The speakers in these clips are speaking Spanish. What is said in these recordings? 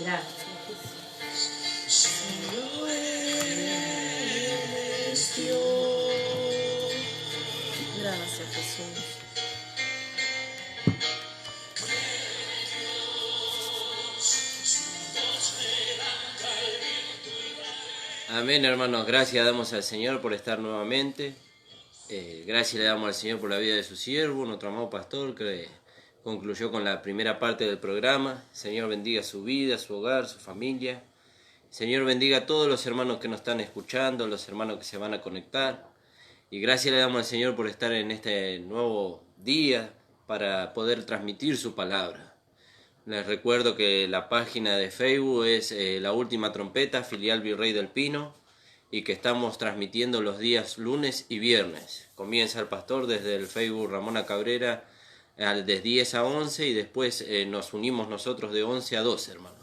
Gracias, Jesús. Solo eres Dios. Gracias, Jesús. Amén, hermanos. Gracias damos al Señor por estar nuevamente. Gracias le damos al Señor por la vida de su siervo, nuestro amado pastor, que concluyó con la primera parte del programa. Señor bendiga su vida, su hogar, su familia. Señor bendiga a todos los hermanos que nos están escuchando, los hermanos que se van a conectar. Y gracias le damos al Señor por estar en este nuevo día para poder transmitir su palabra. Les recuerdo que la página de Facebook es La Última Trompeta, filial Virrey del Pino, y que estamos transmitiendo los días lunes y viernes. Comienza el pastor desde el Facebook Ramona Cabrera de 10 a 11 y después nos unimos nosotros de 11 a 12, hermano.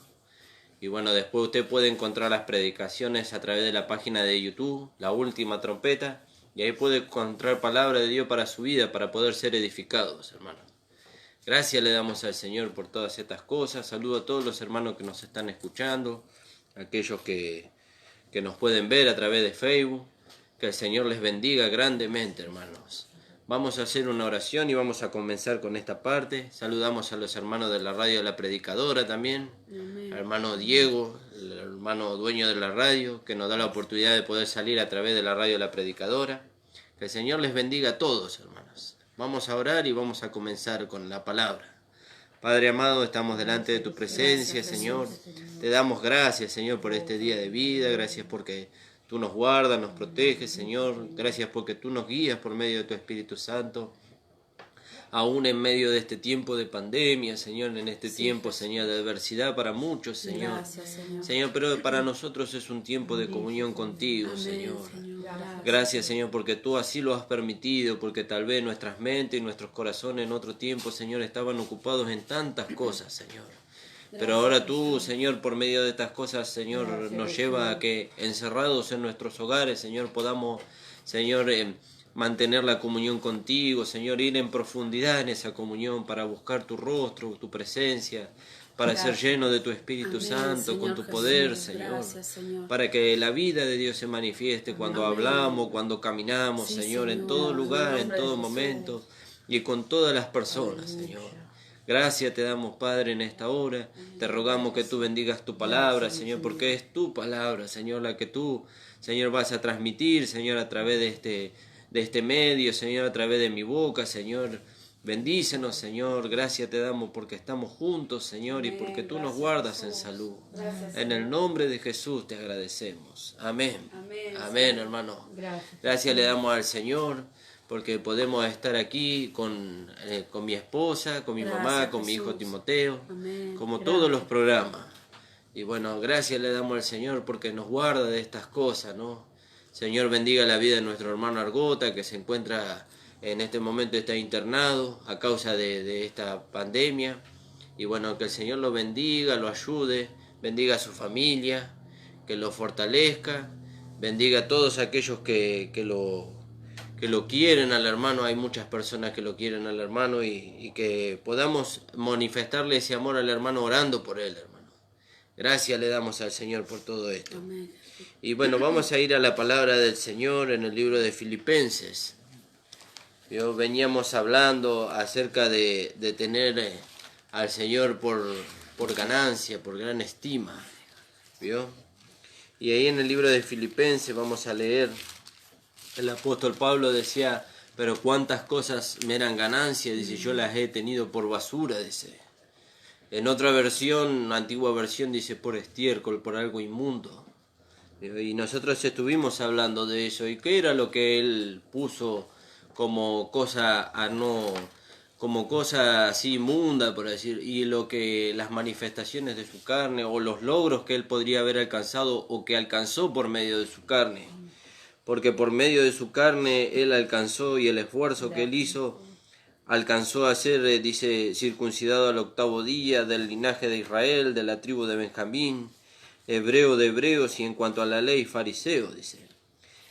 Y bueno, después usted puede encontrar las predicaciones a través de la página de YouTube, La Última Trompeta, y ahí puede encontrar palabra de Dios para su vida, para poder ser edificados, hermano. Gracias le damos al Señor por todas estas cosas. Saludo a todos los hermanos que nos están escuchando, aquellos que nos pueden ver a través de Facebook. Que el Señor les bendiga grandemente, hermanos. Vamos a hacer una oración y vamos a comenzar con esta parte. Saludamos a los hermanos de la radio de La Predicadora también. Amén. Al hermano Diego, el hermano dueño de la radio, que nos da la oportunidad de poder salir a través de la radio de La Predicadora. Que el Señor les bendiga a todos, hermanos. Vamos a orar y vamos a comenzar con la palabra. Padre amado, estamos delante de tu presencia, Señor. Te damos gracias, Señor, por este día de vida. Gracias porque tú nos guardas, nos proteges, Señor. Gracias porque tú nos guías por medio de tu Espíritu Santo. Aún en medio de este tiempo de pandemia, Señor, en este tiempo, Señor, de adversidad para muchos, Señor. Gracias, Señor. Señor, pero para nosotros es un tiempo de comunión contigo, Amén, Señor. Gracias, Señor, porque tú así lo has permitido, porque tal vez nuestras mentes y nuestros corazones en otro tiempo, Señor, estaban ocupados en tantas cosas, Señor. Pero ahora tú, Señor, por medio de estas cosas, Señor, nos lleva a que encerrados en nuestros hogares, Señor, podamos, Señor, mantener la comunión contigo, Señor, ir en profundidad en esa comunión para buscar tu rostro, tu presencia, para ser lleno de tu Espíritu Santo, Señor, con tu Jesús, poder, Señor. Gracias, Señor. Para que la vida de Dios se manifieste cuando hablamos, cuando caminamos, Sí, Señor, en Señor, todo en lugar, el en nombre de todo Jesús. momento y con todas las personas, Señor. Gracias te damos, Padre, en esta hora. Te rogamos que tú bendigas tu palabra, Señor, porque es tu palabra, Señor, la que tú, Señor, vas a transmitir, Señor, a través de este medio, Señor, a través de mi boca, Señor. Bendícenos, Señor. Gracias te damos porque estamos juntos, Señor, y porque tú nos guardas en salud. En el nombre de Jesús te agradecemos. Amén. Amén, hermano. Gracias le damos al Señor porque podemos estar aquí con mi esposa, con mi mamá, con mi hijo Timoteo, como todos los programas. Y bueno, gracias le damos al Señor porque nos guarda de estas cosas, ¿no? Señor, bendiga la vida de nuestro hermano Argota, que se encuentra en este momento, está internado a causa de esta pandemia. Y bueno, que el Señor lo bendiga, lo ayude, bendiga a su familia, que lo fortalezca, bendiga a todos aquellos que lo quieren al hermano. Hay muchas personas que lo quieren al hermano y que podamos manifestarle ese amor al hermano orando por él, hermano. Gracias le damos al Señor por todo esto. Amén. Y bueno, vamos a ir a la palabra del Señor en el libro de Filipenses. Veníamos hablando acerca de tener al Señor por ganancia, por gran estima. ¿Vio? Y ahí en el libro de Filipenses vamos a leer, el apóstol Pablo decía, pero cuántas cosas me eran ganancia, dice, yo las he tenido por basura, dice. En otra versión, una antigua versión, dice, por estiércol, por algo inmundo. Y nosotros estuvimos hablando de eso, y qué era lo que él puso como cosa como cosa así inmunda, por decir, y lo que las manifestaciones de su carne, o los logros que él podría haber alcanzado, o que alcanzó por medio de su carne. Porque por medio de su carne él alcanzó, y el esfuerzo que él hizo, alcanzó a ser, dice, circuncidado al 8º día, del linaje de Israel, de la tribu de Benjamín, hebreo de hebreos, y en cuanto a la ley, fariseo, dice.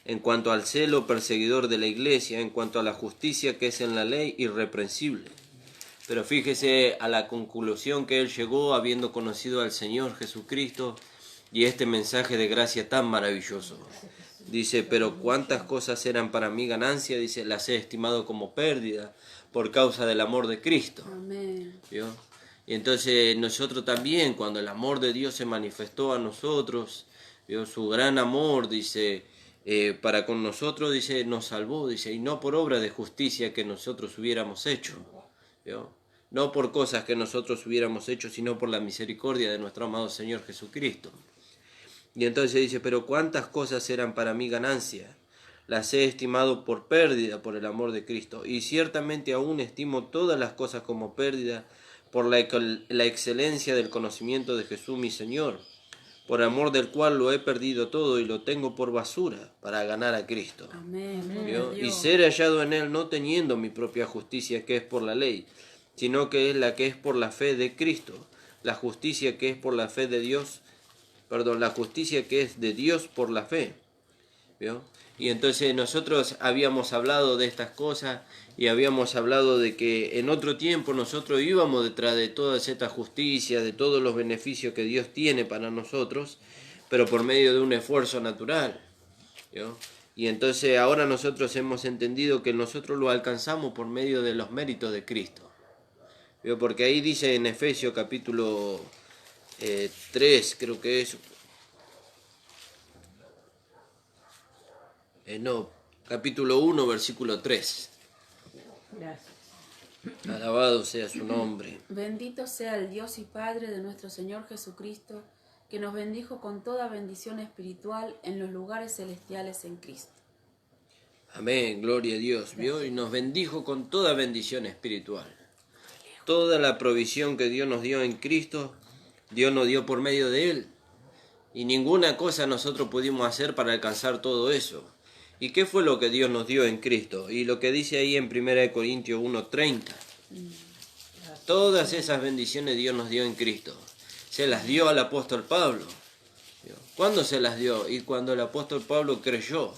En cuanto al celo, perseguidor de la iglesia. En cuanto a la justicia que es en la ley, irreprensible. Pero fíjese a la conclusión que él llegó habiendo conocido al Señor Jesucristo y este mensaje de gracia tan maravilloso. Dice, pero cuántas cosas eran para mí ganancia, dice, las he estimado como pérdida por causa del amor de Cristo. Amén. ¿Vio? Y entonces nosotros también, cuando el amor de Dios se manifestó a nosotros, ¿vio? Su gran amor, dice, para con nosotros, dice, nos salvó, dice, y no por obra de justicia que nosotros hubiéramos hecho, ¿vio? No por cosas que nosotros hubiéramos hecho, sino por la misericordia de nuestro amado Señor Jesucristo. Y entonces dice, pero cuántas cosas eran para mí ganancia, las he estimado por pérdida por el amor de Cristo, y ciertamente aún estimo todas las cosas como pérdida por la excelencia del conocimiento de Jesús mi Señor, por amor del cual lo he perdido todo y lo tengo por basura para ganar a Cristo. Amén. ¿Vio? Y ser hallado en él no teniendo mi propia justicia que es por la ley, sino que es la que es por la fe de Cristo, la justicia que es por la fe de Dios, la justicia que es de Dios por la fe. ¿Vio? Y entonces nosotros habíamos hablado de estas cosas y habíamos hablado de que en otro tiempo nosotros íbamos detrás de toda esta justicia, de todos los beneficios que Dios tiene para nosotros, pero por medio de un esfuerzo natural. ¿Vio? Y entonces ahora nosotros hemos entendido que nosotros lo alcanzamos por medio de los méritos de Cristo. ¿Vio? Porque ahí dice en Efesios capítulo 3, creo que es... capítulo 1, versículo 3. Gracias. Alabado sea su nombre. Bendito sea el Dios y Padre de nuestro Señor Jesucristo, que nos bendijo con toda bendición espiritual en los lugares celestiales en Cristo. Amén, gloria a Dios. ¿Vio? Y nos bendijo con toda bendición espiritual. Toda la provisión que Dios nos dio en Cristo, Dios nos dio por medio de Él. Y ninguna cosa nosotros pudimos hacer para alcanzar todo eso. ¿Y qué fue lo que Dios nos dio en Cristo? Y lo que dice ahí en 1 Corintios 1:30. Todas esas bendiciones Dios nos dio en Cristo. Se las dio al apóstol Pablo. ¿Cuándo se las dio? Y cuando el apóstol Pablo creyó.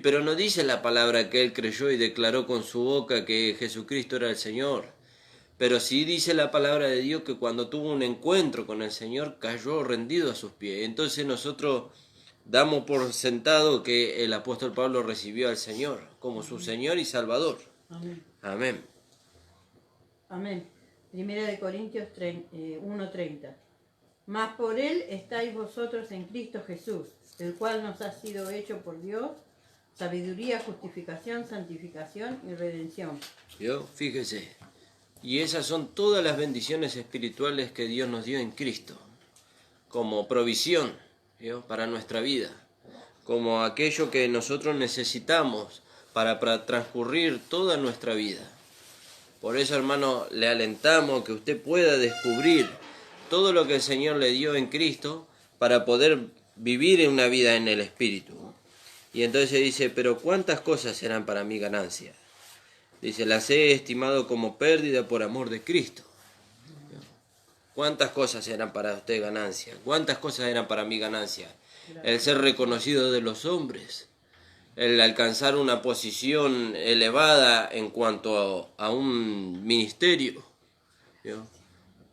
Pero no dice la palabra que él creyó y declaró con su boca que Jesucristo era el Señor. Pero sí dice la palabra de Dios que cuando tuvo un encuentro con el Señor cayó rendido a sus pies. Entonces nosotros damos por sentado que el apóstol Pablo recibió al Señor como su Señor y Salvador. Amén. Amén. Amén. 1 Corintios 1:30. Mas por él estáis vosotros en Cristo Jesús, el cual nos ha sido hecho por Dios sabiduría, justificación, santificación y redención. ¿Vio? Fíjese. Y esas son todas las bendiciones espirituales que Dios nos dio en Cristo, como provisión, ¿vio? Para nuestra vida, como aquello que nosotros necesitamos para transcurrir toda nuestra vida. Por eso, hermano, le alentamos que usted pueda descubrir todo lo que el Señor le dio en Cristo para poder vivir en una vida en el Espíritu. Y entonces dice, pero ¿cuántas cosas serán para mí ganancia? Dice, las he estimado como pérdida por amor de Cristo. ¿Cuántas cosas eran para usted ganancia? ¿Cuántas cosas eran para mí ganancia? El ser reconocido de los hombres, el alcanzar una posición elevada en cuanto a un ministerio. ¿Vio?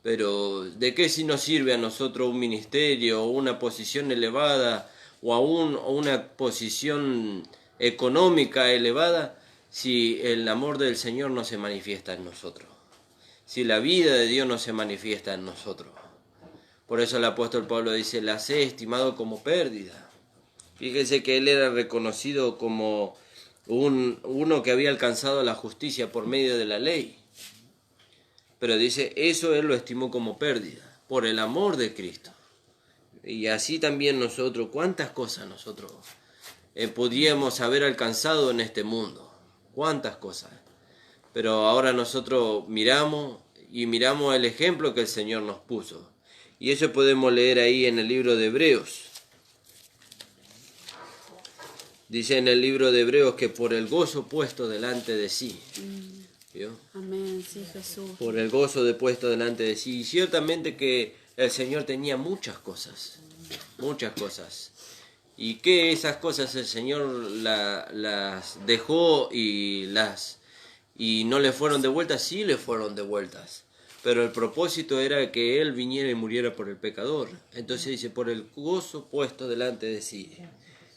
Pero ¿de qué si nos sirve a nosotros un ministerio o una posición elevada o aún una posición económica elevada si el amor del Señor no se manifiesta en nosotros? Si la vida de Dios no se manifiesta en nosotros. Por eso el apóstol Pablo dice, las he estimado como pérdida. Fíjese que él era reconocido como uno que había alcanzado la justicia por medio de la ley. Pero dice, eso él lo estimó como pérdida, por el amor de Cristo. Y así también nosotros, ¿cuántas cosas nosotros podríamos haber alcanzado en este mundo? ¿Cuántas cosas? Pero ahora nosotros miramos el ejemplo que el Señor nos puso. Y eso podemos leer ahí en el libro de Hebreos. Dice en el libro de Hebreos que por el gozo puesto delante de sí. ¿Vio? Amén, sí, Jesús. Por el gozo de puesto delante de sí. Y ciertamente que el Señor tenía muchas cosas. Muchas cosas. Y que esas cosas el Señor las dejó y y no le fueron devueltas, sí le fueron devueltas. Pero el propósito era que Él viniera y muriera por el pecador. Entonces dice, por el gozo puesto delante de sí.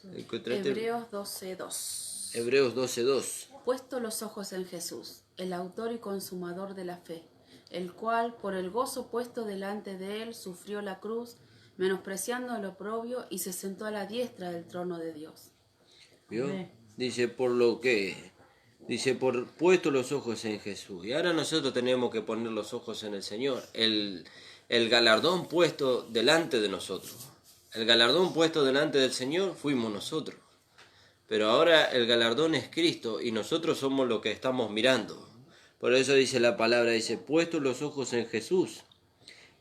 Hebreos 12:2. Hebreos 12:2. Puesto los ojos en Jesús, el autor y consumador de la fe, el cual, por el gozo puesto delante de él, sufrió la cruz, menospreciando el oprobio, y se sentó a la diestra del trono de Dios. ¿Vio? Amén. Dice, por puesto los ojos en Jesús. Y ahora nosotros tenemos que poner los ojos en el Señor. El galardón puesto delante de nosotros. El galardón puesto delante del Señor fuimos nosotros. Pero ahora el galardón es Cristo y nosotros somos los que estamos mirando. Por eso dice la palabra, dice, puesto los ojos en Jesús,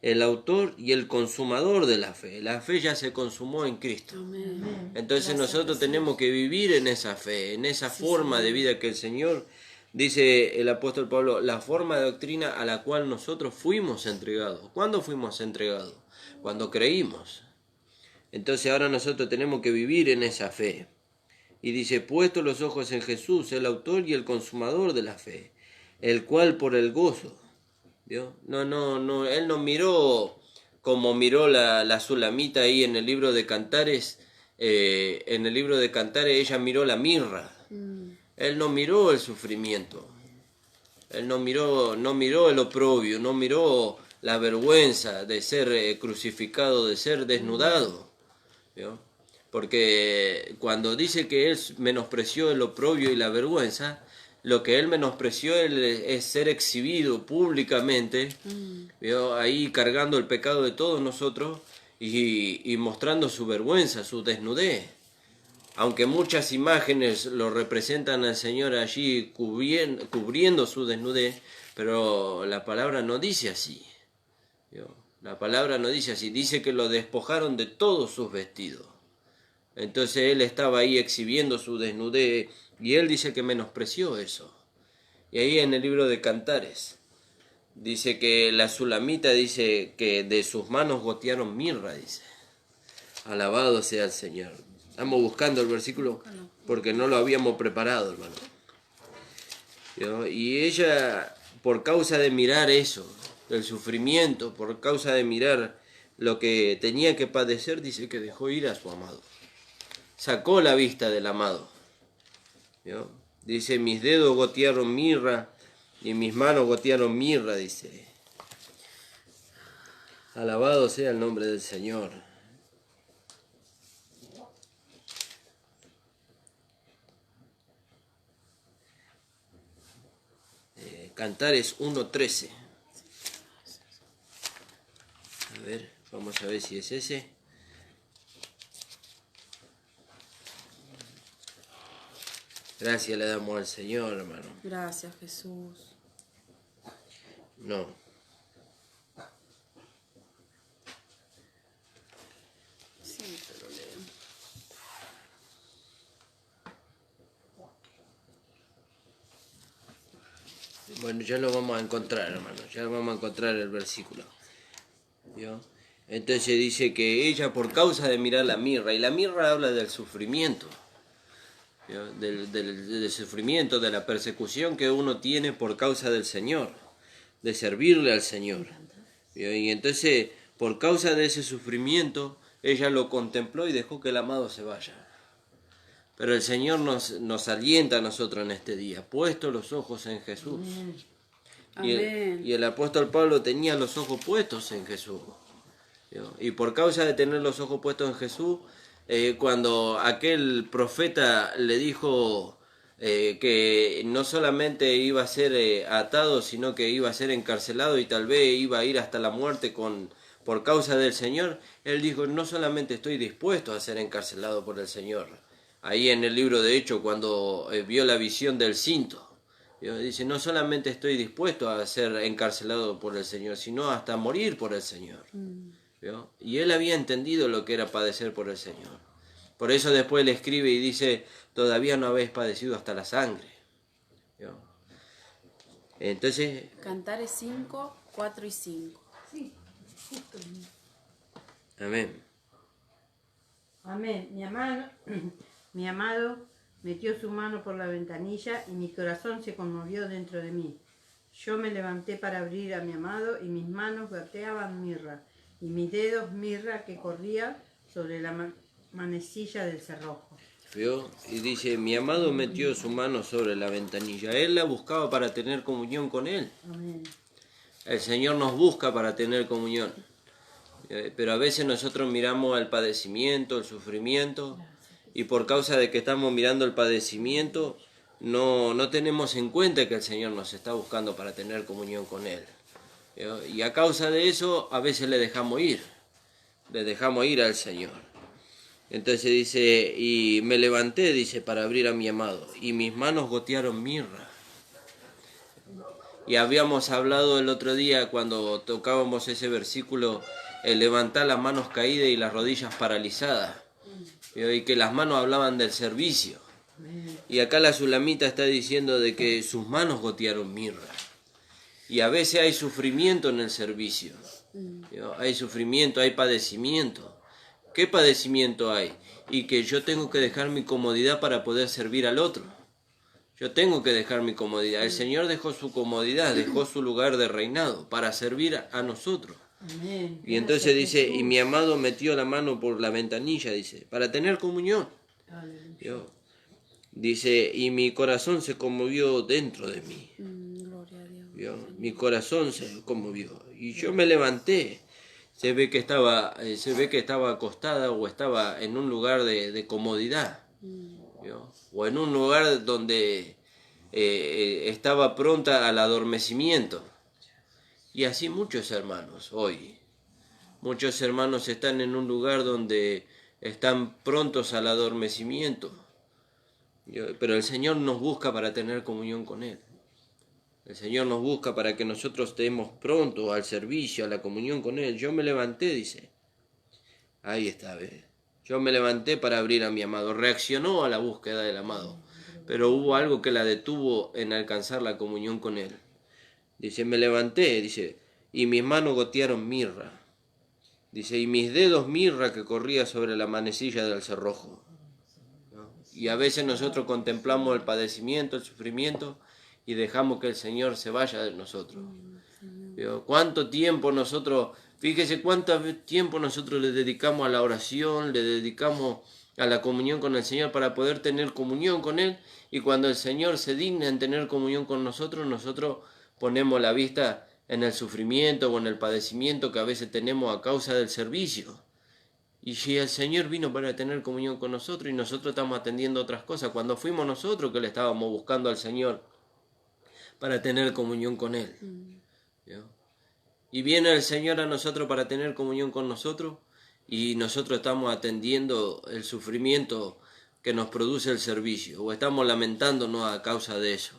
el autor y el consumador de la fe. La fe ya se consumó en Cristo. Amén. Entonces Gracias, nosotros Jesús. tenemos que vivir en esa fe, en esa Sí, forma Señor. de vida que el Señor, dice el apóstol Pablo, la forma de doctrina a la cual nosotros fuimos entregados. ¿Cuándo fuimos entregados? Cuando creímos. Entonces ahora nosotros tenemos que vivir en esa fe. Y dice, puesto los ojos en Jesús, el autor y el consumador de la fe, el cual por el gozo, ¿vio? No, él no miró como miró la Sulamita ahí en el libro de Cantares. En el libro de Cantares ella miró la mirra. Él no miró el sufrimiento. Él no miró el oprobio, no miró la vergüenza de ser crucificado, de ser desnudado. ¿Vio? Porque cuando dice que él menospreció el oprobio y la vergüenza, lo que él menospreció es ser exhibido públicamente, ¿vio? Ahí cargando el pecado de todos nosotros y mostrando su vergüenza, su desnudez. Aunque muchas imágenes lo representan al Señor allí cubriendo su desnudez, pero la palabra no dice así. ¿Vio? La palabra no dice así, dice que lo despojaron de todos sus vestidos. Entonces él estaba ahí exhibiendo su desnudez y él dice que menospreció eso. Y ahí en el libro de Cantares dice que la Sulamita dice que de sus manos gotearon mirra, dice. Alabado sea el Señor. Estamos buscando el versículo porque no lo habíamos preparado, hermano. ¿Vio? Y ella, por causa de mirar eso, el sufrimiento, por causa de mirar lo que tenía que padecer, dice que dejó ir a su amado. Sacó la vista del amado. ¿Vio? Dice, mis dedos gotearon mirra y mis manos gotearon mirra, dice. Alabado sea el nombre del Señor. Cantares 1:13. A ver, vamos a ver si es ese. Gracias le damos al Señor, hermano. Gracias, Jesús. No. Sí, te lo leo. Bueno, ya lo vamos a encontrar, hermano. Ya vamos a encontrar el versículo. ¿Vio? Entonces dice que ella por causa de mirar la mirra, y la mirra habla del sufrimiento. ¿Vio? Del sufrimiento, de la persecución que uno tiene por causa del Señor, de servirle al Señor. ¿Vio? Y entonces, por causa de ese sufrimiento, ella lo contempló y dejó que el amado se vaya. Pero el Señor nos alienta a nosotros en este día, puesto los ojos en Jesús. Amén. Y el apóstol Pablo tenía los ojos puestos en Jesús. ¿Vio? Y por causa de tener los ojos puestos en Jesús, cuando aquel profeta le dijo que no solamente iba a ser atado, sino que iba a ser encarcelado y tal vez iba a ir hasta la muerte por causa del Señor, él dijo, no solamente estoy dispuesto a ser encarcelado por el Señor. Ahí en el libro de Hechos, cuando vio la visión del cinto, dice, no solamente estoy dispuesto a ser encarcelado por el Señor, sino hasta morir por el Señor. ¿Vio? Y él había entendido lo que era padecer por el Señor. Por eso después le escribe y dice, todavía no habéis padecido hasta la sangre. ¿Vio? Entonces, Cantares 5, 4 y 5. Sí, justo. amén. Amén. Mi amado, metió su mano por la ventanilla y mi corazón se conmovió dentro de mí. Yo me levanté para abrir a mi amado y mis manos goteaban mirra y mis dedos mirra que corría sobre la manecilla del cerrojo. ¿Vio? Y dice, mi amado metió su mano sobre la ventanilla. Él la buscaba para tener comunión con él. Amén. El Señor nos busca para tener comunión. Pero a veces nosotros miramos el padecimiento, el sufrimiento, y por causa de que estamos mirando el padecimiento, no tenemos en cuenta que el Señor nos está buscando para tener comunión con Él. Y a causa de eso, a veces le dejamos ir al Señor. Entonces dice, y me levanté, dice, para abrir a mi amado, y mis manos gotearon mirra. Y habíamos hablado el otro día cuando tocábamos ese versículo, el levantar las manos caídas y las rodillas paralizadas. Y que las manos hablaban del servicio. Y acá la Sulamita está diciendo de que sus manos gotearon mirra. Y a veces hay sufrimiento en el servicio. Hay sufrimiento, hay padecimiento. ¿Qué padecimiento hay? Y que yo tengo que dejar mi comodidad para poder servir al otro. Yo tengo que dejar mi comodidad. El Señor dejó su comodidad, dejó su lugar de reinado para servir a nosotros. Amén. Y entonces dice, y mi amado metió la mano por la ventanilla, dice, para tener comunión. Aleluya. Dice, y mi corazón se conmovió dentro de mí. Gloria a Dios. ¿Vio? Mi corazón se conmovió. Y yo me levanté. Se ve que estaba acostada o estaba en un lugar de comodidad. ¿Vio? O en un lugar donde estaba pronta al adormecimiento. Y así muchos hermanos hoy. Muchos hermanos están en un lugar donde están prontos al adormecimiento. Pero el Señor nos busca para tener comunión con Él. El Señor nos busca para que nosotros estemos prontos al servicio, a la comunión con Él. Yo me levanté, dice. Ahí está, ¿ves? Yo me levanté para abrir a mi amado. Reaccionó a la búsqueda del amado. Pero hubo algo que la detuvo en alcanzar la comunión con Él. Dice, me levanté, dice, y mis manos gotearon mirra. Dice, y mis dedos mirra que corría sobre la manecilla del cerrojo. ¿No? Y a veces nosotros contemplamos el padecimiento, el sufrimiento, y dejamos que el Señor se vaya de nosotros. ¿Cuánto tiempo nosotros, fíjese cuánto tiempo nosotros le dedicamos a la oración, le dedicamos a la comunión con el Señor para poder tener comunión con Él? Y cuando el Señor se digna en tener comunión con nosotros, nosotros ponemos la vista en el sufrimiento o en el padecimiento que a veces tenemos a causa del servicio. Y si el Señor vino para tener comunión con nosotros y nosotros estamos atendiendo otras cosas, cuando fuimos nosotros que le estábamos buscando al Señor para tener comunión con Él. ¿Vio? Y viene el Señor a nosotros para tener comunión con nosotros y nosotros estamos atendiendo el sufrimiento que nos produce el servicio o estamos lamentándonos a causa de eso.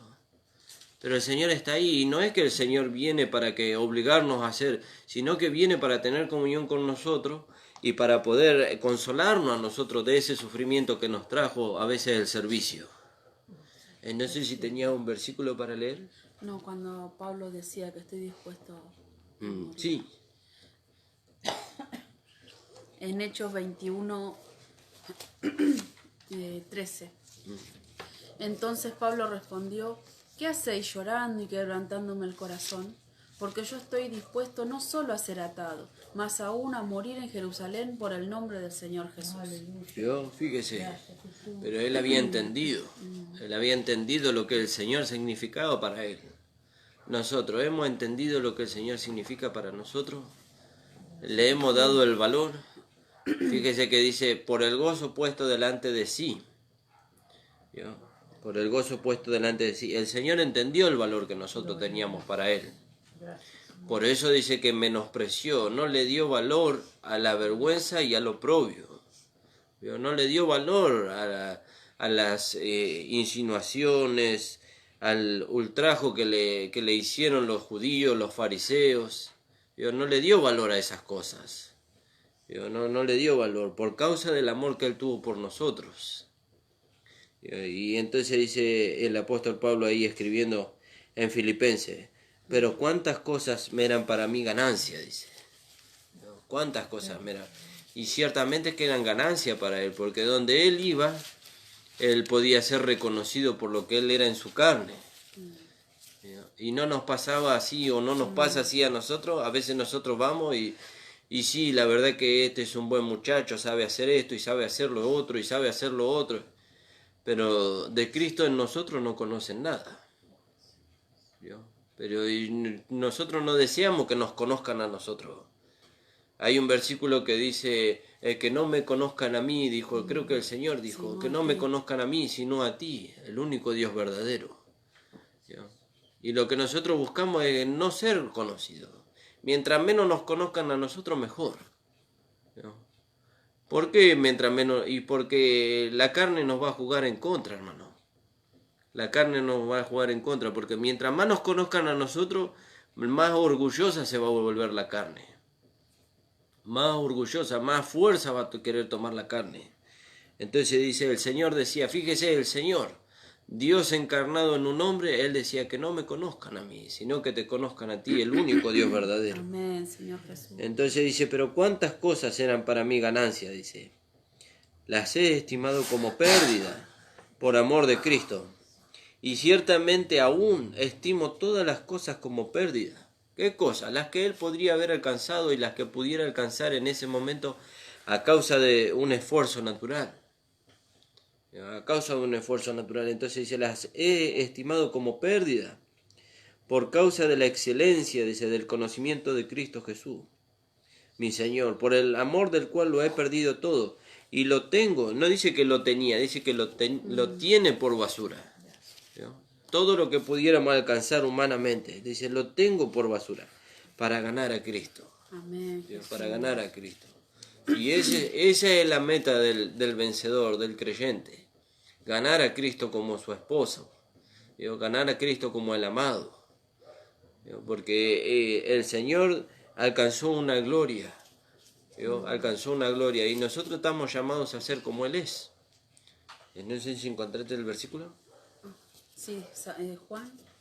Pero el Señor está ahí y no es que el Señor viene para que obligarnos a hacer, sino que viene para tener comunión con nosotros y para poder consolarnos a nosotros de ese sufrimiento que nos trajo a veces el servicio. No sé si tenía un versículo para leer. No, cuando Pablo decía que estoy dispuesto. Sí. En Hechos 21, 13. Entonces Pablo respondió, ¿qué hacéis llorando y quebrantándome el corazón? Porque yo estoy dispuesto no solo a ser atado, más aún a morir en Jerusalén por el nombre del Señor Jesús. Yo, fíjese, pero él había entendido lo que el Señor significaba para él. Nosotros hemos entendido lo que el Señor significa para nosotros, le hemos dado el valor. Fíjese que dice, por el gozo puesto delante de sí. ¿Vio? Por el gozo puesto delante de sí. El Señor entendió el valor que nosotros teníamos para Él. Por eso dice que menospreció, no le dio valor a la vergüenza y al oprobio. ¿Vio? No le dio valor a las insinuaciones, al ultrajo que le hicieron los judíos, los fariseos. ¿Vio? No le dio valor a esas cosas. ¿Vio? No le dio valor por causa del amor que Él tuvo por nosotros. Y entonces dice el apóstol Pablo ahí escribiendo en Filipenses, pero cuántas cosas me eran para mí ganancia, dice. Cuántas cosas me eran. Y ciertamente que eran ganancia para él, porque donde él iba, él podía ser reconocido por lo que él era en su carne. Y no nos pasaba así, o no nos pasa así a nosotros. A veces nosotros vamos y sí, la verdad que este es un buen muchacho, sabe hacer esto y sabe hacer lo otro y sabe hacer lo otro. Pero de Cristo en nosotros no conocen nada. ¿Vio? Pero nosotros no deseamos que nos conozcan a nosotros. Hay un versículo que dice, que no me conozcan a mí, dijo, creo que el Señor dijo, que no me conozcan a mí, sino a ti, el único Dios verdadero. ¿Vio? Y lo que nosotros buscamos es no ser conocidos. Mientras menos nos conozcan a nosotros, mejor. ¿No? ¿Por qué mientras menos? Y porque la carne nos va a jugar en contra, hermano. La carne nos va a jugar en contra, porque mientras más nos conozcan a nosotros, más orgullosa se va a volver la carne. Más orgullosa, más fuerza va a querer tomar la carne. Entonces dice, el Señor decía, fíjese, el Señor, Dios encarnado en un hombre, Él decía que no me conozcan a mí, sino que te conozcan a ti, el único Dios verdadero. Amén, Señor Jesús. Entonces dice, pero cuántas cosas eran para mí ganancia, dice. Las he estimado como pérdida por amor de Cristo. Y ciertamente aún estimo todas las cosas como pérdida. ¿Qué cosas? Las que Él podría haber alcanzado y las que pudiera alcanzar en ese momento a causa de un esfuerzo natural. A causa de un esfuerzo natural. Entonces dice, las he estimado como pérdida por causa de la excelencia, dice, del conocimiento de Cristo Jesús, mi Señor, por el amor del cual lo he perdido todo. Y lo tengo, no dice que lo tenía, dice que lo tiene por basura. ¿No? Todo lo que pudiéramos alcanzar humanamente, dice, lo tengo por basura, para ganar a Cristo. Amén. Para ganar a Cristo. Y esa es la meta del vencedor, del creyente. Ganar a Cristo como su esposo. Ganar a Cristo como el amado. Porque el Señor alcanzó una gloria. Alcanzó una gloria. Y nosotros estamos llamados a ser como Él es. No sé si encontraste el versículo. Sí,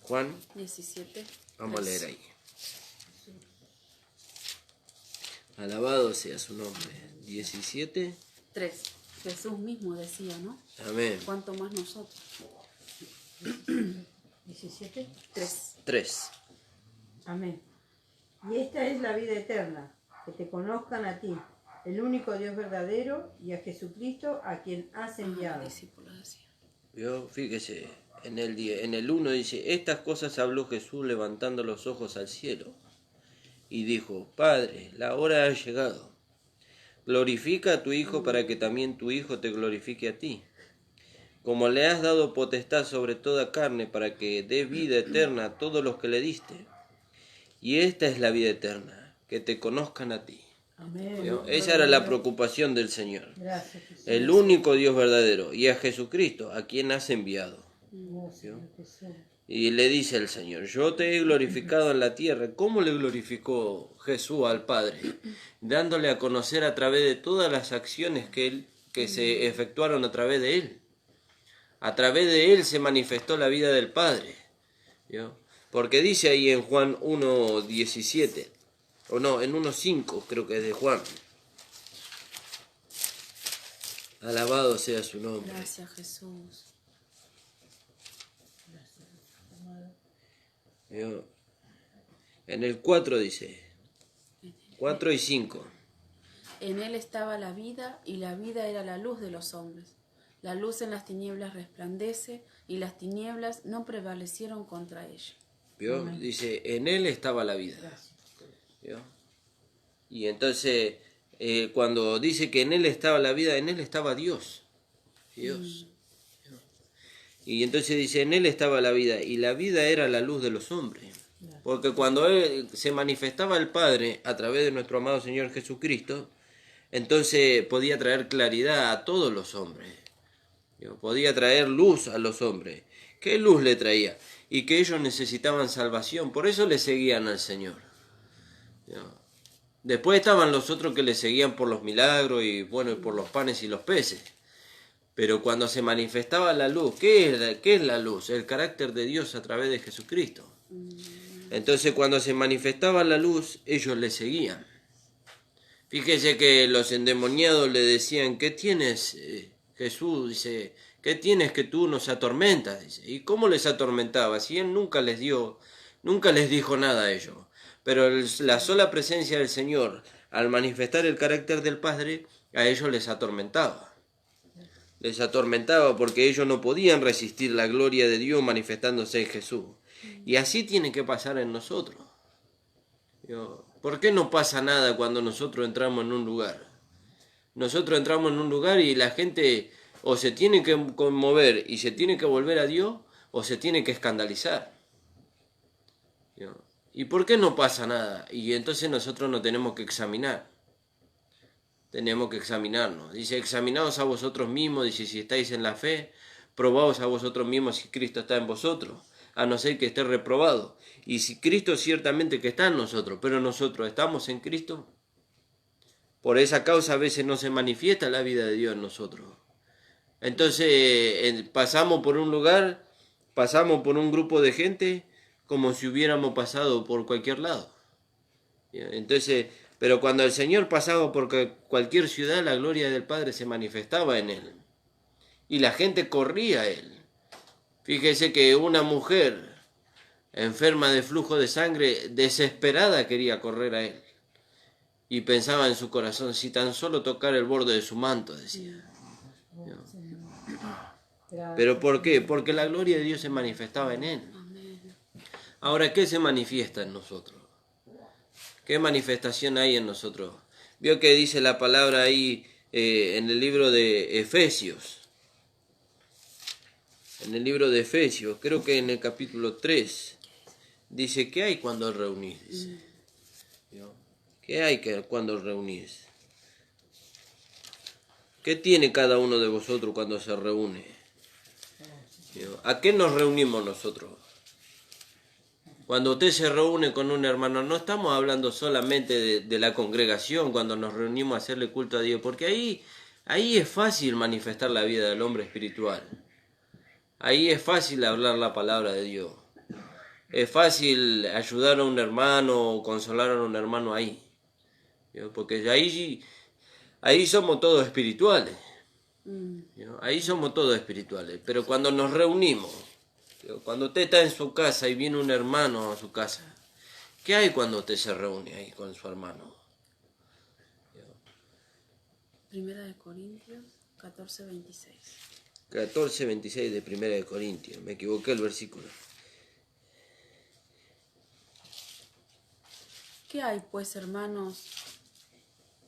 Juan 17. Vamos a leer ahí. Alabado sea su nombre. 17. 3. Jesús mismo decía, ¿no? Amén. ¿Cuánto más nosotros? 17. 3. Amén. Y esta es la vida eterna, que te conozcan a ti, el único Dios verdadero, y a Jesucristo, a quien has enviado. Fíjese, en el 1 dice, estas cosas habló Jesús levantando los ojos al cielo, y dijo, Padre, la hora ha llegado. Glorifica a tu Hijo para que también tu Hijo te glorifique a ti. Como le has dado potestad sobre toda carne para que dé vida eterna a todos los que le diste. Y esta es la vida eterna, que te conozcan a ti. Amén. Esa era la preocupación del Señor. Gracias, Jesús. El único Dios verdadero, y a Jesucristo, a quien has enviado. Gracias, Jesús. Y le dice el Señor, yo te he glorificado en la tierra. ¿Cómo le glorificó Jesús al Padre? Dándole a conocer a través de todas las acciones que se efectuaron a través de Él. A través de Él se manifestó la vida del Padre. ¿Vio? Porque dice ahí en Juan 1:17, o no, en 1:5 creo que es de Juan. Alabado sea su nombre. Gracias, Jesús. ¿Vio? En el 4 dice, 4 y 5. En Él estaba la vida, y la vida era la luz de los hombres. La luz en las tinieblas resplandece, y las tinieblas no prevalecieron contra ella. ¿Vio? Dice, en Él estaba la vida. ¿Vio? Y entonces, cuando dice que en Él estaba la vida, en Él estaba Dios. Dios. Y entonces dice, en Él estaba la vida, y la vida era la luz de los hombres. Porque cuando se manifestaba el Padre a través de nuestro amado Señor Jesucristo, entonces podía traer claridad a todos los hombres. Podía traer luz a los hombres. ¿Qué luz le traía? Y que ellos necesitaban salvación, por eso le seguían al Señor. Después estaban los otros que le seguían por los milagros y bueno, y por los panes y los peces. Pero cuando se manifestaba la luz, ¿qué es la luz? El carácter de Dios a través de Jesucristo. Entonces cuando se manifestaba la luz, ellos le seguían. Fíjese que los endemoniados le decían, ¿qué tienes, Jesús? Dice, ¿Qué tienes que tú nos atormentas? Dice. ¿Y cómo les atormentaba? Si él nunca les dijo nada a ellos. Pero la sola presencia del Señor, al manifestar el carácter del Padre, a ellos les atormentaba. Les atormentaba porque ellos no podían resistir la gloria de Dios manifestándose en Jesús. Y así tiene que pasar en nosotros. ¿Por qué no pasa nada cuando nosotros entramos en un lugar? Nosotros entramos en un lugar y la gente o se tiene que conmover y se tiene que volver a Dios o se tiene que escandalizar. ¿Y por qué no pasa nada? Y entonces nosotros nos tenemos que examinar. Tenemos que examinarnos. Dice, examinaos a vosotros mismos, dice, si estáis en la fe, probaos a vosotros mismos si Cristo está en vosotros, a no ser que esté reprobado. Y si Cristo ciertamente que está en nosotros, pero nosotros estamos en Cristo, por esa causa a veces no se manifiesta la vida de Dios en nosotros. Entonces pasamos por un lugar, pasamos por un grupo de gente, como si hubiéramos pasado por cualquier lado. Entonces, pero cuando el Señor pasaba por cualquier ciudad, la gloria del Padre se manifestaba en él. Y la gente corría a él. Fíjese que una mujer enferma de flujo de sangre, desesperada, quería correr a él. Y pensaba en su corazón, si tan solo tocar el borde de su manto, decía. ¿Pero por qué? Porque la gloria de Dios se manifestaba en él. Ahora, ¿qué se manifiesta en nosotros? ¿Qué manifestación hay en nosotros? Vio que dice la palabra ahí en el libro de Efesios. En el libro de Efesios, creo que en el capítulo 3, dice, ¿qué hay cuando os reunís? Dice. ¿Qué hay cuando os reunís? ¿Qué tiene cada uno de vosotros cuando se reúne? ¿A qué nos reunimos nosotros? Cuando usted se reúne con un hermano, no estamos hablando solamente de la congregación, cuando nos reunimos a hacerle culto a Dios, porque ahí es fácil manifestar la vida del hombre espiritual. Ahí es fácil hablar la palabra de Dios. Es fácil ayudar a un hermano o consolar a un hermano ahí. Porque ahí somos todos espirituales. Ahí somos todos espirituales. Pero cuando nos reunimos, cuando usted está en su casa y viene un hermano a su casa, ¿qué hay cuando usted se reúne ahí con su hermano? Primera de Corintios 14:26. 14:26 de Primera de Corintios. Me equivoqué el versículo. ¿Qué hay, pues, hermanos?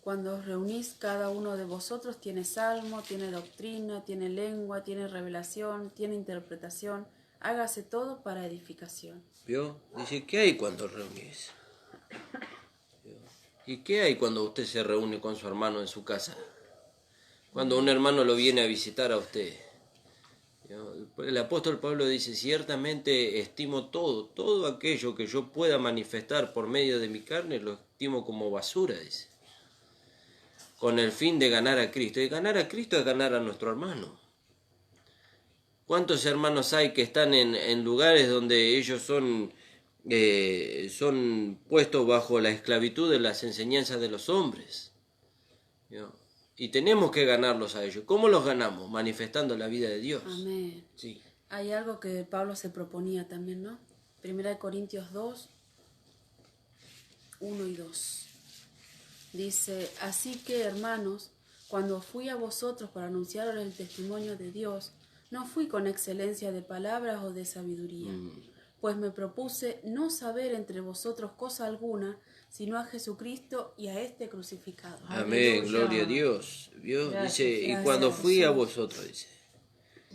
Cuando os reunís, cada uno de vosotros tiene salmo, tiene doctrina, tiene lengua, tiene revelación, tiene interpretación. Hágase todo para edificación. ¿Vio? Dice, ¿qué hay cuando os reunís? ¿Y qué hay cuando usted se reúne con su hermano en su casa? Cuando un hermano lo viene a visitar a usted. El apóstol Pablo dice, ciertamente estimo todo aquello que yo pueda manifestar por medio de mi carne, lo estimo como basura, dice. Con el fin de ganar a Cristo. Y ganar a Cristo es ganar a nuestro hermano. ¿Cuántos hermanos hay que están en lugares donde ellos son puestos bajo la esclavitud de las enseñanzas de los hombres? Y tenemos que ganarlos a ellos. ¿Cómo los ganamos? Manifestando la vida de Dios. Amén. Sí. Hay algo que Pablo se proponía también, ¿no? Primera de Corintios 2, 1 y 2. Dice, así que, hermanos, cuando fui a vosotros para anunciaros el testimonio de Dios, no fui con excelencia de palabras o de sabiduría, pues me propuse no saber entre vosotros cosa alguna, sino a Jesucristo y a este crucificado. Amén, gloria a Dios. ¿Vio? Gracias, Dice, y gracias, cuando fui a Jesús. vosotros, dice.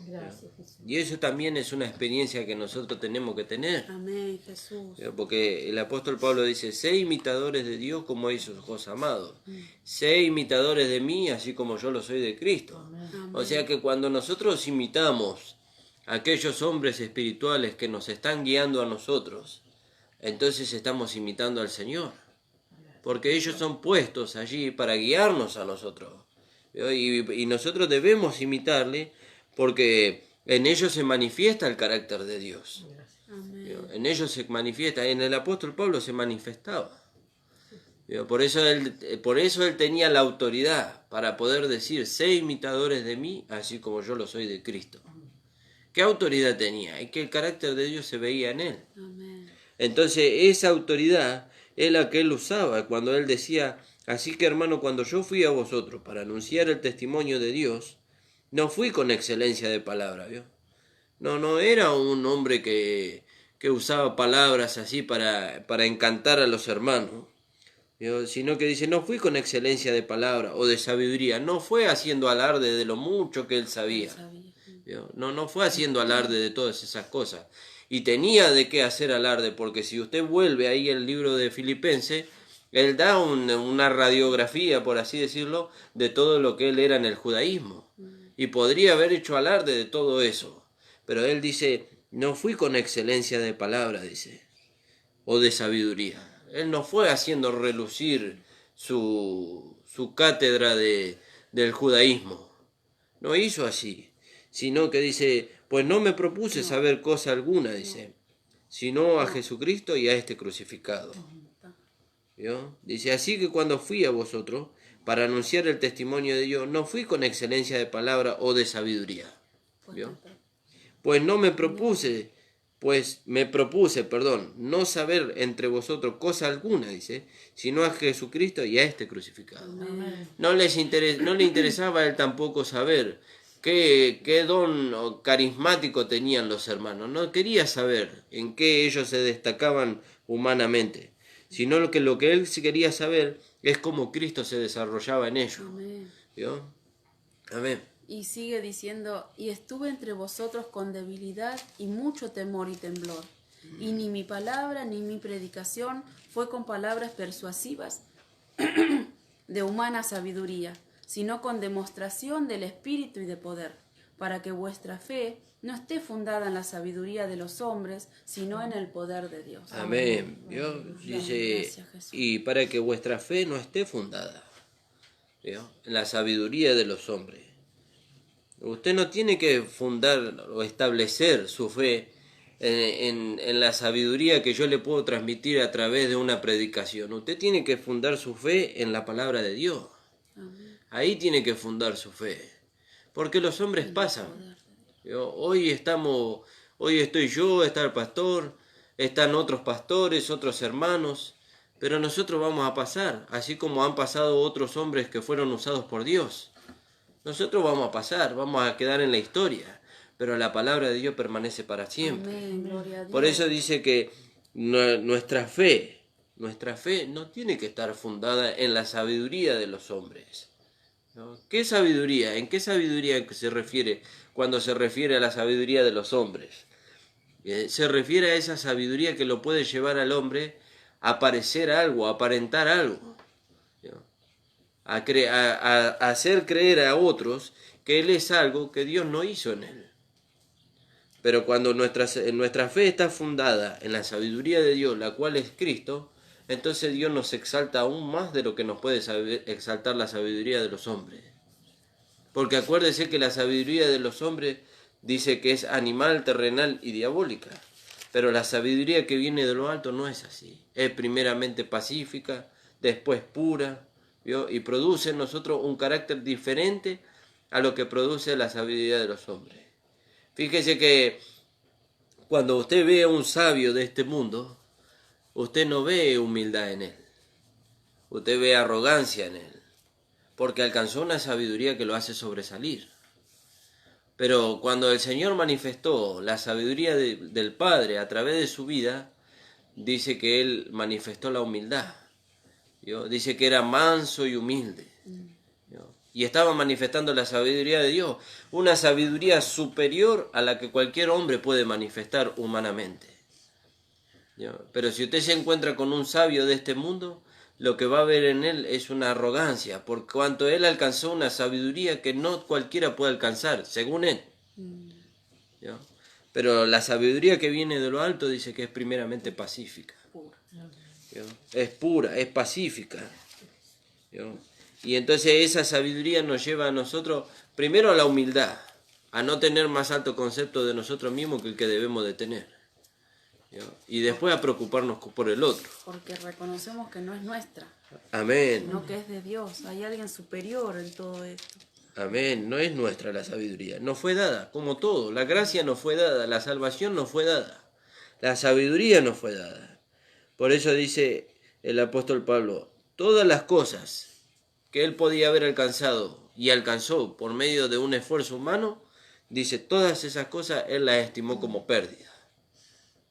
Gracias, Jesús. Y eso también es una experiencia que nosotros tenemos que tener. Amén, Jesús. Porque el apóstol Pablo dice, sé imitadores de Dios como hizo sus amados. Sé imitadores de mí, así como yo lo soy de Cristo. Amén. O sea que cuando nosotros imitamos a aquellos hombres espirituales que nos están guiando a nosotros, entonces estamos imitando al Señor. Porque ellos son puestos allí para guiarnos a nosotros. Y nosotros debemos imitarle porque en ellos se manifiesta el carácter de Dios. Amén. En ellos se manifiesta, en el apóstol Pablo se manifestaba. Por eso él tenía la autoridad para poder decir, sé imitadores de mí, así como yo lo soy de Cristo. ¿Qué autoridad tenía? Es que el carácter de Dios se veía en él. Amén. Entonces esa autoridad es la que él usaba cuando él decía, así que hermano, cuando yo fui a vosotros para anunciar el testimonio de Dios, no fui con excelencia de palabra, ¿vio? No era un hombre que usaba palabras así para encantar a los hermanos, ¿vio? Sino que dice, no fui con excelencia de palabra o de sabiduría, no fue haciendo alarde de lo mucho que él sabía. ¿Vio? No fue haciendo alarde de todas esas cosas. Y tenía de qué hacer alarde, porque si usted vuelve ahí el libro de Filipenses, él da una radiografía, por así decirlo, de todo lo que él era en el judaísmo. Y podría haber hecho alarde de todo eso. Pero él dice, no fui con excelencia de palabra, dice, o de sabiduría. Él no fue haciendo relucir su cátedra del judaísmo. No hizo así. Sino que dice, pues no me propuse saber cosa alguna, dice, sino a Jesucristo y a este crucificado. ¿Vio? Dice, así que cuando fui a vosotros para anunciar el testimonio de Dios, no fui con excelencia de palabra o de sabiduría. ¿Vio? Pues me propuse, no saber entre vosotros cosa alguna, dice, sino a Jesucristo y a este crucificado. No le interesaba a él tampoco saber qué don carismático tenían los hermanos. No quería saber en qué ellos se destacaban humanamente, sino lo que él sí quería saber es cómo Cristo se desarrollaba en ellos. Amén. ¿Vio? Amén. Y sigue diciendo, y estuve entre vosotros con debilidad y mucho temor y temblor. Y ni mi palabra ni mi predicación fue con palabras persuasivas de humana sabiduría, sino con demostración del Espíritu y de poder, para que vuestra fe no esté fundada en la sabiduría de los hombres, sino en el poder de Dios. Amén. ¿Vio? Dice, y para que vuestra fe no esté fundada, ¿vio?, en la sabiduría de los hombres. Usted no tiene que fundar o establecer su fe en la sabiduría que yo le puedo transmitir a través de una predicación. Usted tiene que fundar su fe en la palabra de Dios. Amén. Ahí tiene que fundar su fe. Porque los hombres pasan. Hoy estoy yo, está el pastor, están otros pastores, otros hermanos, pero nosotros vamos a pasar, así como han pasado otros hombres que fueron usados por Dios. Nosotros vamos a pasar, vamos a quedar en la historia, pero la palabra de Dios permanece para siempre. Amén, gloria a Dios. Por eso dice que nuestra fe no tiene que estar fundada en la sabiduría de los hombres, ¿no? ¿Qué sabiduría? ¿En qué sabiduría se refiere cuando se refiere a la sabiduría de los hombres? Se refiere a esa sabiduría que lo puede llevar al hombre a parecer algo, a aparentar algo, ¿no?, a hacer creer a otros que él es algo que Dios no hizo en él. Pero cuando nuestra fe está fundada en la sabiduría de Dios, la cual es Cristo, entonces Dios nos exalta aún más de lo que nos puede exaltar la sabiduría de los hombres. Porque acuérdese que la sabiduría de los hombres dice que es animal, terrenal y diabólica. Pero la sabiduría que viene de lo alto no es así. Es primeramente pacífica, después pura, ¿vio?, y produce en nosotros un carácter diferente a lo que produce la sabiduría de los hombres. Fíjese que cuando usted ve a un sabio de este mundo, usted no ve humildad en él, usted ve arrogancia en él, porque alcanzó una sabiduría que lo hace sobresalir. Pero cuando el Señor manifestó la sabiduría del Padre a través de su vida, dice que Él manifestó la humildad, ¿vio? Dice que era manso y humilde, ¿vio? Y estaba manifestando la sabiduría de Dios, una sabiduría superior a la que cualquier hombre puede manifestar humanamente. Pero si usted se encuentra con un sabio de este mundo, lo que va a ver en él es una arrogancia, por cuanto él alcanzó una sabiduría que no cualquiera puede alcanzar, según él. ¿Ya? Pero la sabiduría que viene de lo alto dice que es primeramente pacífica. ¿Ya? Es pura, es pacífica. ¿Ya? Y entonces esa sabiduría nos lleva a nosotros, primero, a la humildad, a no tener más alto concepto de nosotros mismos que el que debemos de tener. ¿vio? Y después a preocuparnos por el otro. Porque reconocemos que no es nuestra, Amén. sino que es de Dios. Hay alguien superior en todo esto. Amén. No es nuestra la sabiduría. Nos fue dada, como todo. La gracia nos fue dada, la salvación nos fue dada. La sabiduría nos fue dada. Por eso dice el apóstol Pablo, todas las cosas que él podía haber alcanzado y alcanzó por medio de un esfuerzo humano, dice, todas esas cosas él las estimó como pérdida.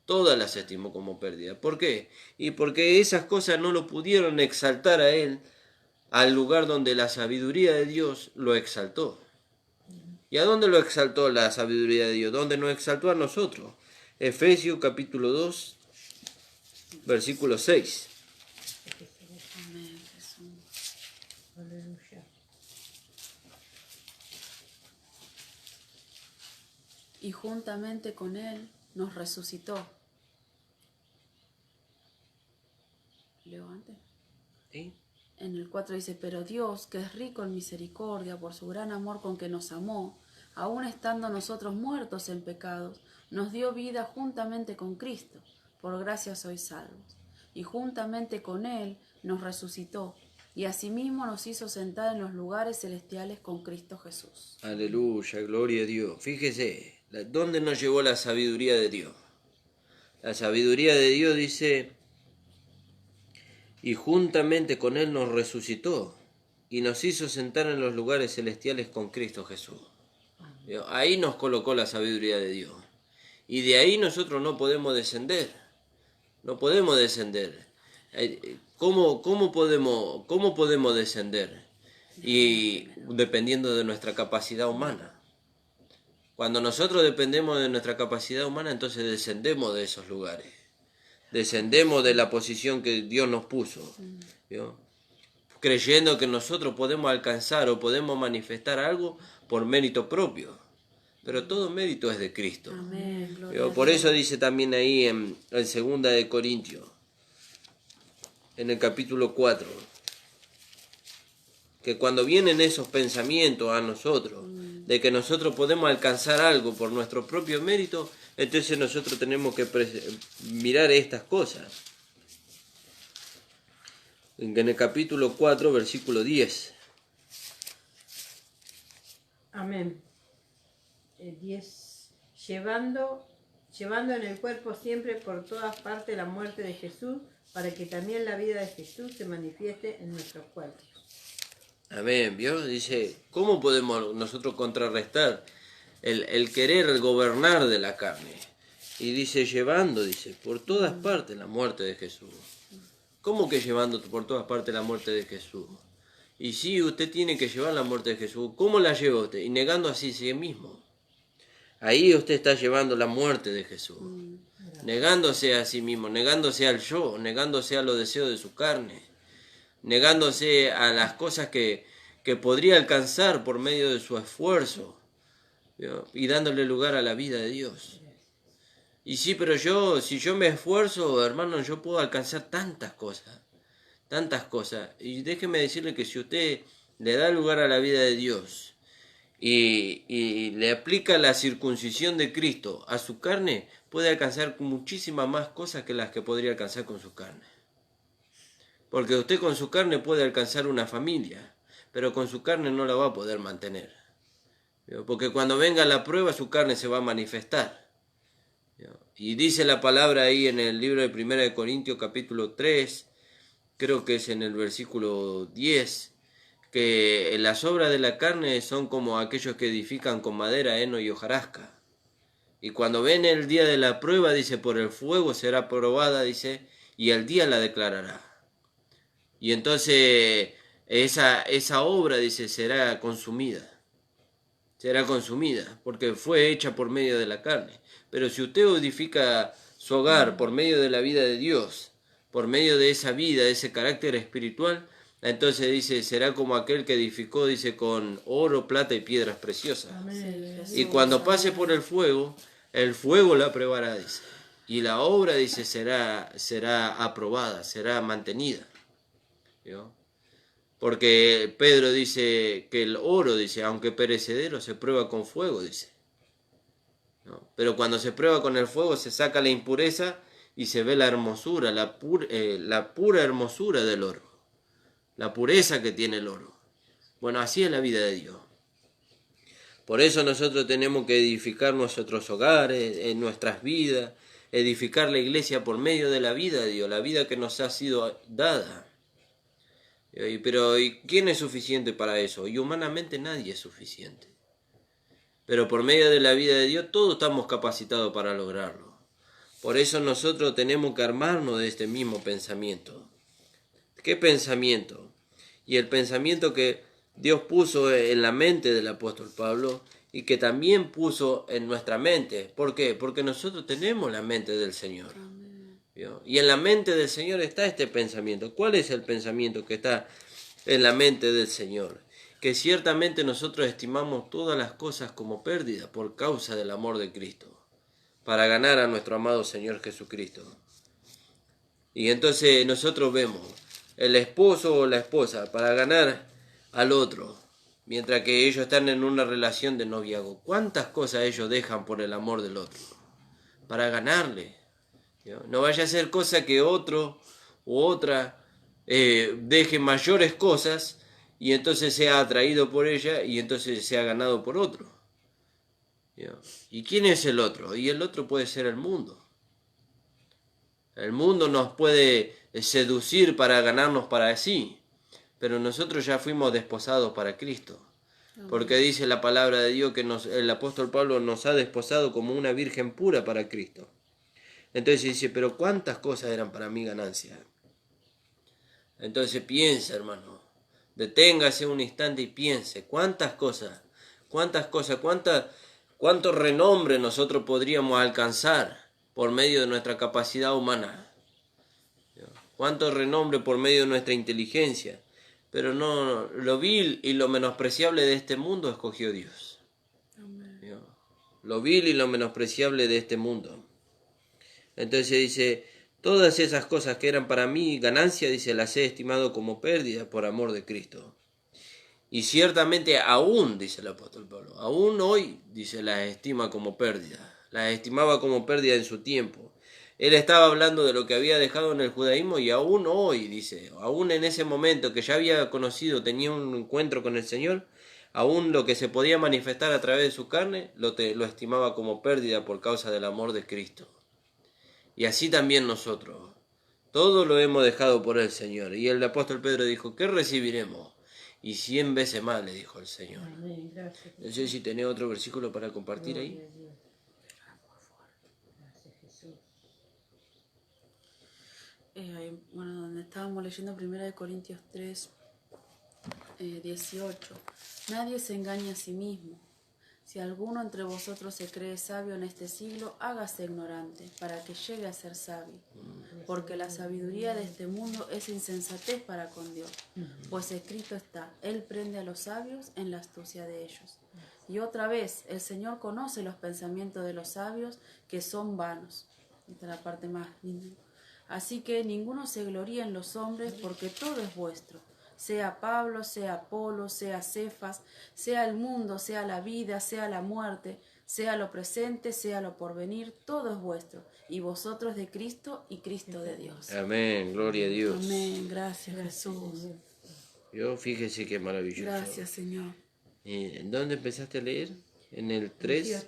Todas las estimó como pérdida. ¿Por qué? Y porque esas cosas no lo pudieron exaltar a él al lugar donde la sabiduría de Dios lo exaltó. ¿Y a dónde lo exaltó la sabiduría de Dios? ¿Dónde nos exaltó a nosotros? Efesios capítulo 2, versículo 6. Amén, Jesús. Aleluya. Y juntamente con Él nos resucitó. Leo antes. ¿Sí? En el 4 dice, pero Dios, que es rico en misericordia por su gran amor con que nos amó, aun estando nosotros muertos en pecados, nos dio vida juntamente con Cristo. Por gracia sois salvos. Y juntamente con Él nos resucitó, y asimismo nos hizo sentar en los lugares celestiales con Cristo Jesús. Aleluya, gloria a Dios. Fíjese, ¿dónde nos llevó la sabiduría de Dios? La sabiduría de Dios dice, y juntamente con Él nos resucitó, y nos hizo sentar en los lugares celestiales con Cristo Jesús. Ahí nos colocó la sabiduría de Dios. Y de ahí nosotros no podemos descender. No podemos descender. ¿Cómo podemos descender? Y dependiendo de nuestra capacidad humana. Cuando nosotros dependemos de nuestra capacidad humana, entonces descendemos de esos lugares. Descendemos de la posición que Dios nos puso. ¿Vio? Creyendo que nosotros podemos alcanzar o podemos manifestar algo por mérito propio. Pero todo mérito es de Cristo. Amén. ¿Vio? Por eso dice también ahí en 2 de Corintios, en el capítulo 4, que cuando vienen esos pensamientos a nosotros, de que nosotros podemos alcanzar algo por nuestro propio mérito, entonces nosotros tenemos que mirar estas cosas. En el capítulo 4, versículo 10. Amén. 10. Llevando en el cuerpo siempre por todas partes la muerte de Jesús, para que también la vida de Jesús se manifieste en nuestros cuerpos. Amén, ¿vio? Dice, ¿cómo podemos nosotros contrarrestar el querer gobernar de la carne? Y dice, llevando, dice, por todas partes la muerte de Jesús. ¿Cómo que llevando por todas partes la muerte de Jesús? Y sí, usted tiene que llevar la muerte de Jesús. ¿Cómo la lleva usted? Y negando así sí mismo. Ahí usted está llevando la muerte de Jesús. Negándose a sí mismo, negándose al yo, negándose a los deseos de su carne, negándose a las cosas que podría alcanzar por medio de su esfuerzo, ¿vio? Y dándole lugar a la vida de Dios. Y sí, pero si yo me esfuerzo, hermano, yo puedo alcanzar tantas cosas. Y déjeme decirle que si usted le da lugar a la vida de Dios y le aplica la circuncisión de Cristo a su carne, puede alcanzar muchísimas más cosas que las que podría alcanzar con su carne. Porque usted con su carne puede alcanzar una familia, pero con su carne no la va a poder mantener. Porque cuando venga la prueba, su carne se va a manifestar. Y dice la palabra ahí en el libro de 1 de Corintios capítulo 3, creo que es en el versículo 10, que las obras de la carne son como aquellos que edifican con madera, heno y hojarasca. Y cuando ven el día de la prueba, dice, por el fuego será probada, dice, y el día la declarará. Y entonces esa obra, dice, será consumida. Será consumida, porque fue hecha por medio de la carne. Pero si usted edifica su hogar por medio de la vida de Dios, por medio de esa vida, de ese carácter espiritual, entonces dice, será como aquel que edificó, dice, con oro, plata y piedras preciosas. Amén. Y cuando pase por el fuego la probará, dice. Y la obra, dice, será aprobada, será mantenida. ¿Vio? Porque Pedro dice que el oro, dice, aunque perecedero, se prueba con fuego, dice. ¿No? Pero cuando se prueba con el fuego, se saca la impureza y se ve la hermosura, la pura hermosura del oro, la pureza que tiene el oro. Bueno, así es la vida de Dios. Por eso nosotros tenemos que edificar nuestros hogares, en nuestras vidas, edificar la iglesia por medio de la vida de Dios, la vida que nos ha sido dada. Pero ¿quién es suficiente para eso? Y humanamente nadie es suficiente. Pero por medio de la vida de Dios todos estamos capacitados para lograrlo. Por eso nosotros tenemos que armarnos de este mismo pensamiento. ¿Qué pensamiento? Y el pensamiento que Dios puso en la mente del apóstol Pablo y que también puso en nuestra mente. ¿Por qué? Porque nosotros tenemos la mente del Señor. ¿Vio? Y en la mente del Señor está este pensamiento. ¿Cuál es el pensamiento que está en la mente del Señor? Que ciertamente nosotros estimamos todas las cosas como pérdida por causa del amor de Cristo, para ganar a nuestro amado Señor Jesucristo. Y entonces nosotros vemos el esposo o la esposa para ganar al otro, mientras que ellos están en una relación de noviazgo. ¿Cuántas cosas ellos dejan por el amor del otro? Para ganarle. No vaya a ser cosa que otro u otra deje mayores cosas y entonces sea atraído por ella y entonces sea ganado por otro. ¿Y quién es el otro? Y el otro puede ser el mundo. El mundo nos puede seducir para ganarnos para sí, pero nosotros ya fuimos desposados para Cristo. Porque dice la palabra de Dios que el apóstol Pablo nos ha desposado como una virgen pura para Cristo. Entonces dice, pero ¿cuántas cosas eran para mí ganancia? Entonces piensa, hermano, deténgase un instante y piense, cuánto renombre nosotros podríamos alcanzar por medio de nuestra capacidad humana. Cuánto renombre por medio de nuestra inteligencia. Pero no, lo vil y lo menospreciable de este mundo escogió Dios. Lo vil y lo menospreciable de este mundo. Entonces dice, todas esas cosas que eran para mí ganancia, dice, las he estimado como pérdida por amor de Cristo. Y ciertamente aún, dice el apóstol Pablo, aún hoy, dice, las estima como pérdida. Las estimaba como pérdida en su tiempo. Él estaba hablando de lo que había dejado en el judaísmo y aún hoy, dice, aún en ese momento que ya había conocido, tenía un encuentro con el Señor, aún lo que se podía manifestar a través de su carne, lo estimaba como pérdida por causa del amor de Cristo. Y así también nosotros. Todo lo hemos dejado por el Señor. Y el apóstol Pedro dijo, ¿qué recibiremos? Y 100 veces más, le dijo el Señor. Amén, gracias. No sé si tenés otro versículo para compartir ahí. Gracias, Jesús. Bueno, donde estábamos leyendo 1 Corintios 3, 18. Nadie se engaña a sí mismo. Si alguno entre vosotros se cree sabio en este siglo, hágase ignorante, para que llegue a ser sabio. Porque la sabiduría de este mundo es insensatez para con Dios. Pues escrito está, Él prende a los sabios en la astucia de ellos. Y otra vez, el Señor conoce los pensamientos de los sabios, que son vanos. Esta es la parte más linda. Así que ninguno se gloríe en los hombres, porque todo es vuestro. Sea Pablo, sea Apolo, sea Cefas, sea el mundo, sea la vida, sea la muerte, sea lo presente, sea lo porvenir, todo es vuestro, y vosotros de Cristo y Cristo de Dios. Amén, gloria a Dios. Amén, gracias Jesús. Yo fíjese qué maravilloso. Gracias Señor. ¿En dónde empezaste a leer? En el 3,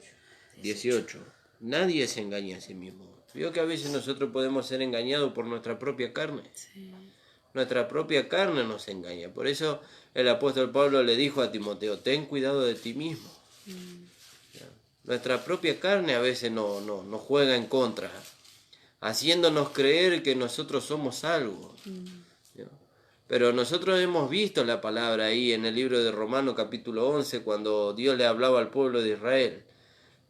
18. Nadie se engaña a sí mismo. Vio que a veces nosotros podemos ser engañados por nuestra propia carne. Sí. Nuestra propia carne nos engaña. Por eso el apóstol Pablo le dijo a Timoteo, ten cuidado de ti mismo. Nuestra propia carne a veces nos juega en contra, haciéndonos creer que nosotros somos algo. Pero nosotros hemos visto la palabra ahí en el libro de Romanos capítulo 11, cuando Dios le hablaba al pueblo de Israel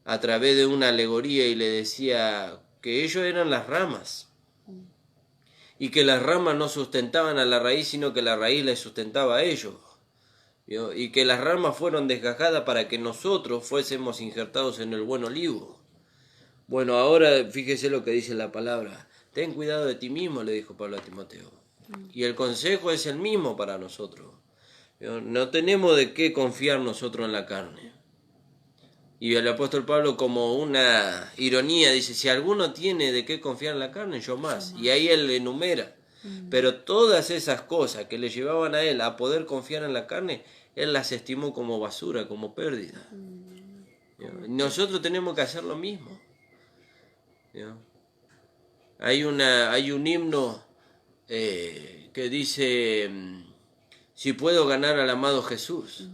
a través de una alegoría y le decía que ellos eran las ramas. Y que las ramas no sustentaban a la raíz, sino que la raíz les sustentaba a ellos. ¿Vio? Y que las ramas fueron desgajadas para que nosotros fuésemos injertados en el buen olivo. Bueno, ahora fíjese lo que dice la palabra. Ten cuidado de ti mismo, le dijo Pablo a Timoteo. Y el consejo es el mismo para nosotros. ¿Vio? No tenemos de qué confiar nosotros en la carne. Y el apóstol Pablo, como una ironía, dice, si alguno tiene de qué confiar en la carne, yo más. Y ahí él enumera. Pero todas esas cosas que le llevaban a él a poder confiar en la carne, él las estimó como basura, como pérdida. Nosotros tenemos que hacer lo mismo. Hay un himno que dice, si puedo ganar al amado Jesús.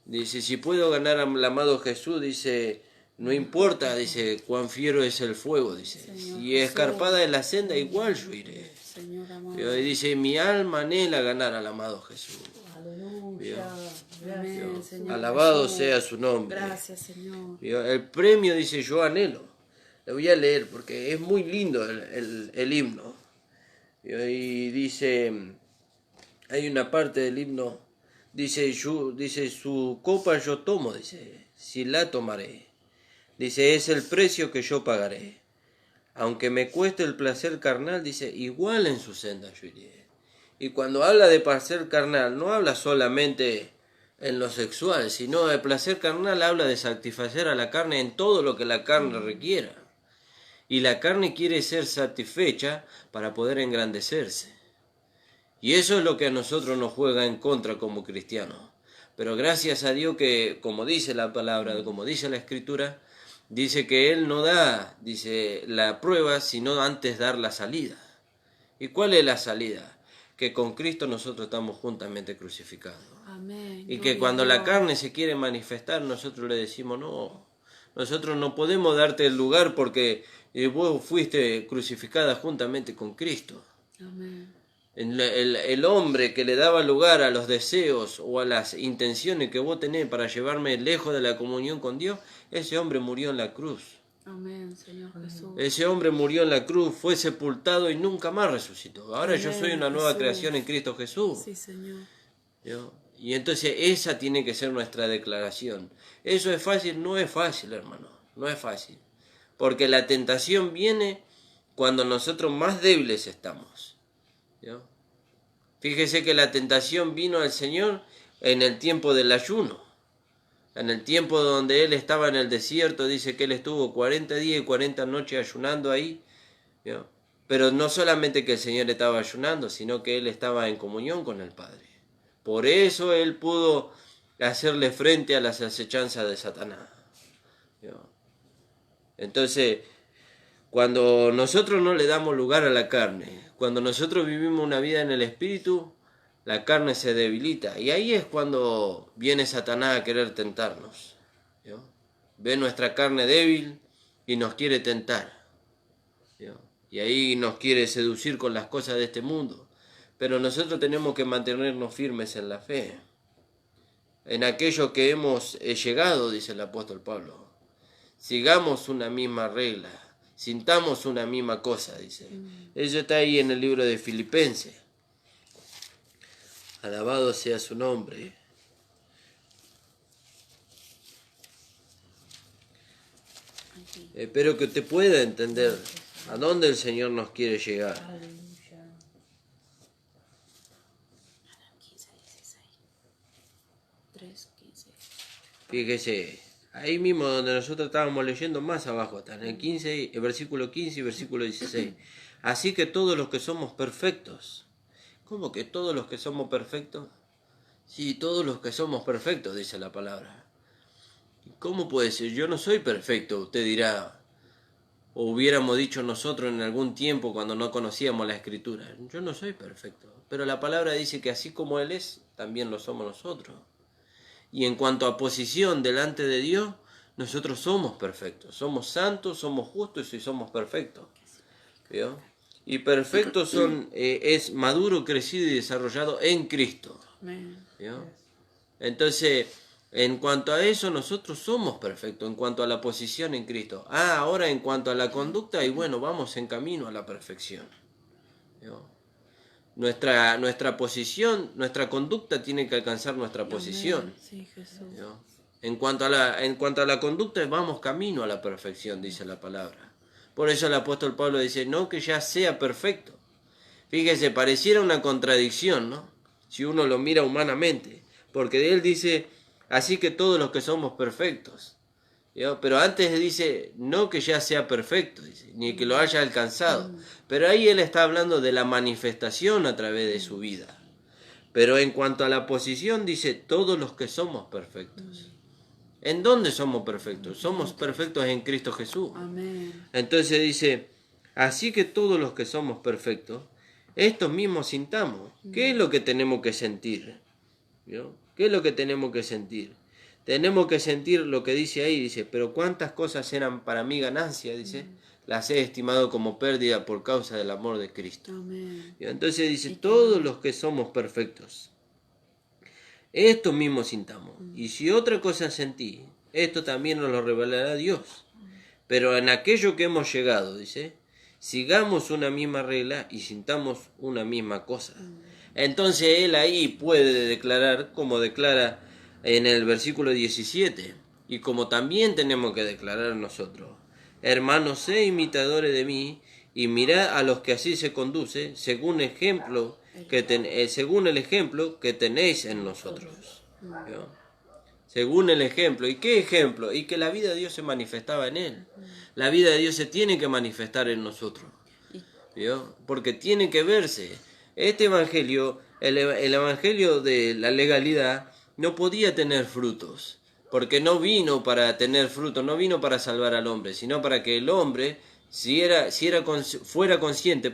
Dice, si puedo ganar al amado Jesús, dice, no importa, dice, cuán fiero es el fuego, dice. Señor Si escarpada es la senda, igual yo iré. Señor amado. Y dice, mi alma anhela ganar al amado Jesús. Aleluya. Amén, Señor Alabado Jesús. sea su nombre. Gracias, Señor. El premio dice, yo anhelo. Le voy a leer porque es muy lindo el himno. Y dice, hay una parte del himno, dice, su copa yo tomo, dice, si la tomaré. Dice, es el precio que yo pagaré. Aunque me cueste el placer carnal, dice, igual en su senda yo iré. Y cuando habla de placer carnal, no habla solamente en lo sexual, sino el placer carnal habla de satisfacer a la carne en todo lo que la carne requiera. Y la carne quiere ser satisfecha para poder engrandecerse. Y eso es lo que a nosotros nos juega en contra como cristianos. Pero gracias a Dios que, como dice la palabra, como dice la Escritura, dice que Él no da, dice, la prueba, sino antes dar la salida. ¿Y cuál es la salida? Que con Cristo nosotros estamos juntamente crucificados. Amén. Y que cuando la carne se quiere manifestar, nosotros le decimos, no, nosotros no podemos darte el lugar porque vos fuiste crucificada juntamente con Cristo. Amén. El hombre que le daba lugar a los deseos o a las intenciones que vos tenés para llevarme lejos de la comunión con Dios, ese hombre murió en la cruz. Amén, Señor Jesús. Ese hombre murió en la cruz, fue sepultado y nunca más resucitó. Ahora yo soy una nueva Jesús. creación en Cristo Jesús. Sí, Señor. Y entonces esa tiene que ser nuestra declaración. ¿Eso es fácil? No es fácil, hermano. No es fácil. Porque la tentación viene cuando nosotros más débiles estamos. Fíjese que la tentación vino al Señor en el tiempo del ayuno. En el tiempo donde Él estaba en el desierto, dice que Él estuvo 40 días y 40 noches ayunando ahí. Pero no solamente que el Señor estaba ayunando, sino que Él estaba en comunión con el Padre. Por eso Él pudo hacerle frente a las acechanzas de Satanás. Entonces, cuando nosotros no le damos lugar a la carne, cuando nosotros vivimos una vida en el Espíritu, la carne se debilita. Y ahí es cuando viene Satanás a querer tentarnos. Ve nuestra carne débil y nos quiere tentar. Y ahí nos quiere seducir con las cosas de este mundo. Pero nosotros tenemos que mantenernos firmes en la fe. En aquello que hemos llegado, dice el apóstol Pablo. Sigamos una misma regla. Sintamos una misma cosa, dice. Eso está ahí en el libro de Filipenses. Alabado sea su nombre. Espero que usted pueda entender a dónde el Señor nos quiere llegar. 3:15. Fíjese, ahí mismo donde nosotros estábamos leyendo, más abajo, está en el 15, el versículo 15 y versículo 16. Así que todos los que somos perfectos. ¿Cómo que todos los que somos perfectos? Sí, todos los que somos perfectos, dice la palabra. ¿Cómo puede ser? Yo no soy perfecto, usted dirá. O hubiéramos dicho nosotros en algún tiempo cuando no conocíamos la Escritura. Yo no soy perfecto. Pero la palabra dice que así como Él es, también lo somos nosotros. Y en cuanto a posición delante de Dios, nosotros somos perfectos. Somos santos, somos justos y somos perfectos. ¿Vio? Y perfectos es maduro, crecido y desarrollado en Cristo. ¿Vio? Entonces, en cuanto a eso, nosotros somos perfectos, en cuanto a la posición en Cristo. Ahora en cuanto a la conducta, y bueno, vamos en camino a la perfección. ¿Vio? Nuestra posición, nuestra conducta tiene que alcanzar nuestra posición. Sí, Jesús. ¿Vio? En cuanto a la conducta, vamos camino a la perfección, dice la palabra. Por eso el apóstol Pablo dice, no que ya sea perfecto. Fíjese, pareciera una contradicción, ¿no? Si uno lo mira humanamente. Porque él dice, así que todos los que somos perfectos. ¿Vio? Pero antes dice, no que ya sea perfecto, dice, ni que lo haya alcanzado. Pero ahí él está hablando de la manifestación a través de su vida. Pero en cuanto a la posición, dice, todos los que somos perfectos. ¿En dónde somos perfectos? Somos perfectos en Cristo Jesús. Amén. Entonces dice, así que todos los que somos perfectos, estos mismos sintamos. ¿Qué es lo que tenemos que sentir? ¿Vio? ¿Qué es lo que tenemos que sentir? Tenemos que sentir lo que dice ahí, dice, pero cuántas cosas eran para mí ganancia, dice, las he estimado como pérdida por causa del amor de Cristo. Amén. ¿Vio? Entonces dice, todos los que somos perfectos, esto mismo sintamos. Y si otra cosa sentí, esto también nos lo revelará Dios. Pero en aquello que hemos llegado, dice, sigamos una misma regla y sintamos una misma cosa. Entonces él ahí puede declarar, como declara en el versículo 17, y como también tenemos que declarar nosotros, hermanos, sé imitadores de mí, y mirad a los que así se conduce, según según el ejemplo que tenéis en nosotros. ¿Vio? Según el ejemplo. ¿Y qué ejemplo? Y que la vida de Dios se manifestaba en él. La vida de Dios se tiene que manifestar en nosotros. ¿Vio? Porque tiene que verse. Este evangelio, el evangelio de la legalidad, no podía tener frutos. Porque no vino para tener frutos, no vino para salvar al hombre, sino para que el hombre, fuera consciente,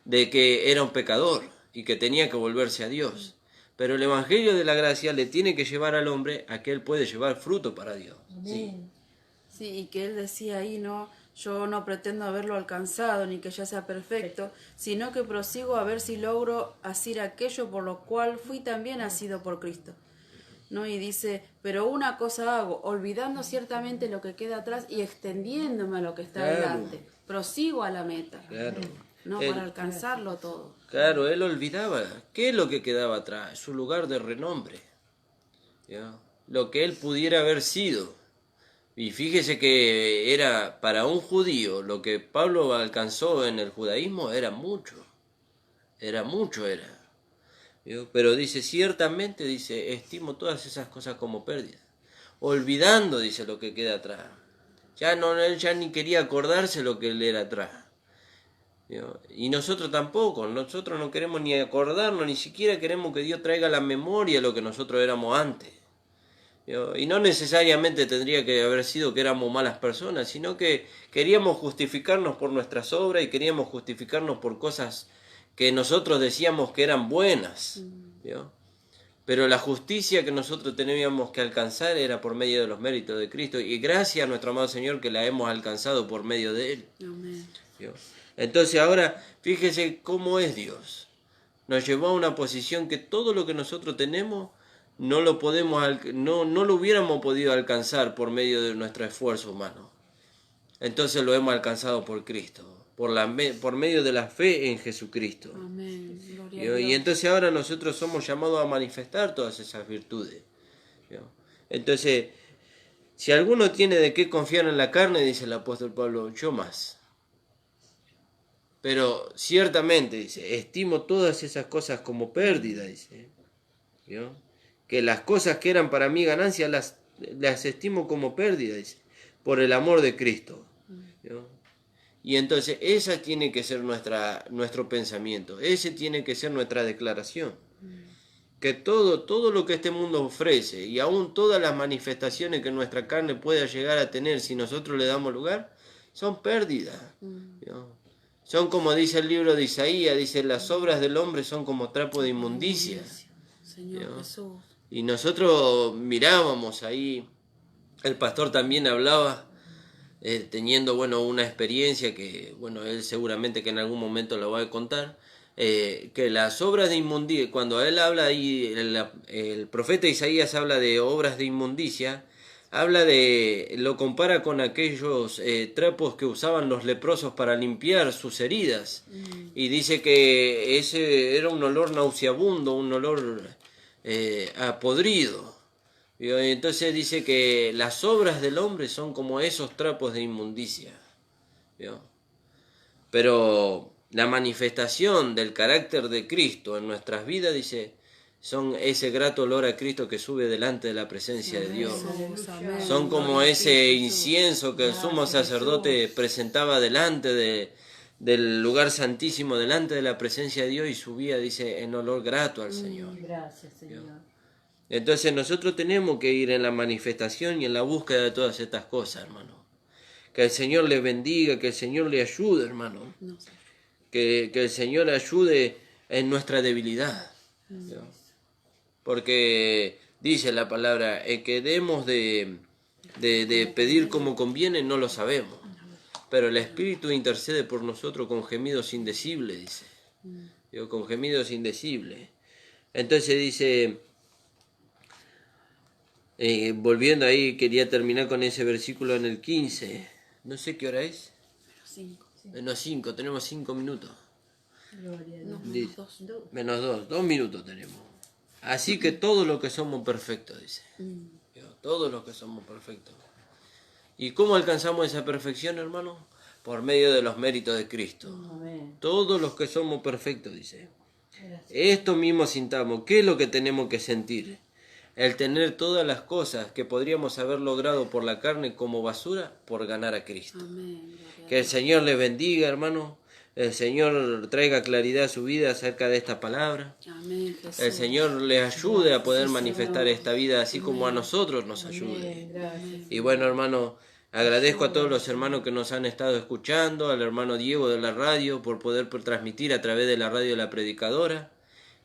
de que era un pecador y que tenía que volverse a Dios. Pero el evangelio de la gracia le tiene que llevar al hombre a que él puede llevar fruto para Dios. Sí. Sí, y que él decía ahí, no, yo no pretendo haberlo alcanzado ni que ya sea perfecto, sino que prosigo a ver si logro hacer aquello por lo cual fui también nacido por Cristo. ¿No? Y dice, pero una cosa hago, olvidando ciertamente lo que queda atrás y extendiéndome a lo que está Claro. delante. Prosigo a la meta. Claro. No, Él- para alcanzarlo todo. Claro, él olvidaba. ¿Qué es lo que quedaba atrás? Su lugar de renombre. ¿Ya? Lo que él pudiera haber sido. Y fíjese que era para un judío, lo que Pablo alcanzó en el judaísmo era mucho. Era mucho, era. ¿Vio? Pero dice, ciertamente, dice, estimo todas esas cosas como pérdidas. Olvidando, dice, lo que queda atrás. Él ya ni quería acordarse lo que él era atrás. ¿Vio? Y nosotros tampoco, nosotros no queremos ni acordarnos, ni siquiera queremos que Dios traiga a la memoria lo que nosotros éramos antes. ¿Vio? Y no necesariamente tendría que haber sido que éramos malas personas, sino que queríamos justificarnos por nuestras obras y queríamos justificarnos por cosas que nosotros decíamos que eran buenas. ¿Vio? Pero la justicia que nosotros teníamos que alcanzar era por medio de los méritos de Cristo, y gracias a nuestro amado Señor que la hemos alcanzado por medio de Él. Amén. ¿Vio? Entonces ahora fíjese cómo es Dios. Nos llevó a una posición que todo lo que nosotros tenemos no lo hubiéramos podido alcanzar por medio de nuestro esfuerzo humano. Entonces lo hemos alcanzado por Cristo, por medio de la fe en Jesucristo. Amén. Gloria a ¿Vio? Y Dios. entonces ahora nosotros somos llamados a manifestar todas esas virtudes. ¿Vio? Entonces, si alguno tiene de qué confiar en la carne, dice el apóstol Pablo, yo más. Pero ciertamente, dice, estimo todas esas cosas como pérdida, dice. ¿Vio? Que las cosas que eran para mí ganancia las estimo como pérdida, dice, por el amor de Cristo. ¿Vio? Y entonces esa tiene que ser nuestro pensamiento, ese tiene que ser nuestra declaración. Que todo lo que este mundo ofrece, y aún todas las manifestaciones que nuestra carne pueda llegar a tener si nosotros le damos lugar, son pérdidas. ¿Vio? Son como dice el libro de Isaías, dice, las obras del hombre son como trapo de inmundicia. Señor ¿Vio? Jesús. Y nosotros mirábamos ahí, el pastor también hablaba, teniendo una experiencia que, él seguramente que en algún momento lo va a contar, que las obras de inmundicia, cuando él habla ahí, el profeta Isaías habla de obras de inmundicia, lo compara con aquellos trapos que usaban los leprosos para limpiar sus heridas, y dice que ese era un olor nauseabundo, un olor a podrido. Y entonces dice que las obras del hombre son como esos trapos de inmundicia. ¿Vio? Pero la manifestación del carácter de Cristo en nuestras vidas, dice, son ese grato olor a Cristo que sube delante de la presencia de Dios. Jesús, amén. Son como ese incienso que el sumo sacerdote presentaba delante del lugar santísimo, delante de la presencia de Dios, y subía, dice, en olor grato al Señor. Gracias, Señor. Entonces nosotros tenemos que ir en la manifestación y en la búsqueda de todas estas cosas, hermano. Que el Señor le bendiga, que el Señor le ayude, hermano. No sé. Que el Señor ayude en nuestra debilidad. ¿No? Porque dice la palabra, que debemos de pedir como conviene, no lo sabemos. Pero el Espíritu intercede por nosotros con gemidos indecibles, dice. Digo, con gemidos indecibles. Entonces dice, volviendo ahí, quería terminar con ese versículo en el 15. No sé qué hora es. Menos 5, tenemos 5 minutos. Gloria a Dios. No, menos dos. Menos 2 minutos tenemos. Así que todos los que somos perfectos, dice. Todos los que somos perfectos. ¿Y cómo alcanzamos esa perfección, hermano? Por medio de los méritos de Cristo. Amén. Todos los que somos perfectos, dice. Gracias. Esto mismo sintamos. ¿Qué es lo que tenemos que sentir? El tener todas las cosas que podríamos haber logrado por la carne como basura por ganar a Cristo. Amén. Gloria a Que el Dios. Señor les bendiga, hermano. El Señor traiga claridad a su vida acerca de esta palabra. Amén, Jesús. El Señor les ayude a poder manifestar esta vida así como a nosotros nos ayude. Amén. Gracias. Y bueno, hermano, agradezco a todos los hermanos que nos han estado escuchando, al hermano Diego de la radio por poder transmitir a través de la radio de la predicadora.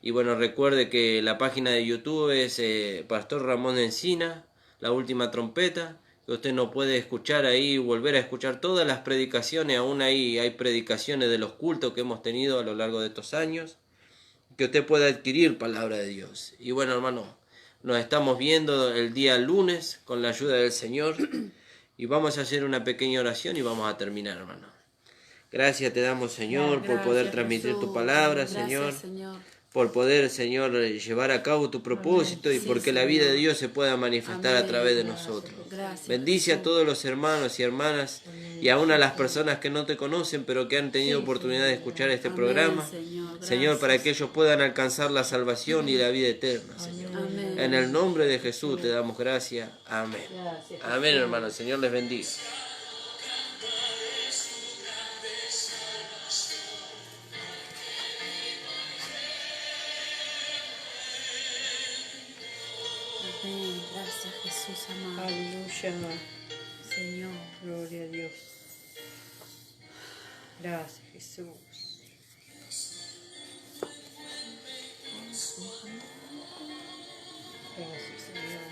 Y bueno, recuerde que la página de YouTube es Pastor Ramón Encina, La Última Trompeta, que usted no puede escuchar ahí, volver a escuchar todas las predicaciones, aún ahí hay predicaciones de los cultos que hemos tenido a lo largo de estos años, que usted pueda adquirir palabra de Dios. Y bueno, hermano, nos estamos viendo el día lunes con la ayuda del Señor y vamos a hacer una pequeña oración y vamos a terminar, hermano. Gracias te damos, Señor, por poder Gracias, transmitir tu Jesús. palabra, Gracias, Señor. Señor. Por poder, Señor, llevar a cabo tu propósito y Sí, porque la Señor. vida de Dios se pueda manifestar a Amén. través de Gracias, nosotros. Gracias, Bendice a Jesús. todos los hermanos y hermanas y aún a las personas que no te conocen pero que han tenido oportunidad de escuchar este Amén, programa. Señor. Señor, para Gracias. que ellos puedan alcanzar la salvación y la vida eterna, Señor. Amén. En el nombre de Jesús te damos gracias. Amén. Gracias. Amén, hermano. El Señor les bendiga. Amén. Gracias, Jesús amado. Aleluya. Señor. Gloria a Dios. Gracias, Jesús. Gracias, Señor.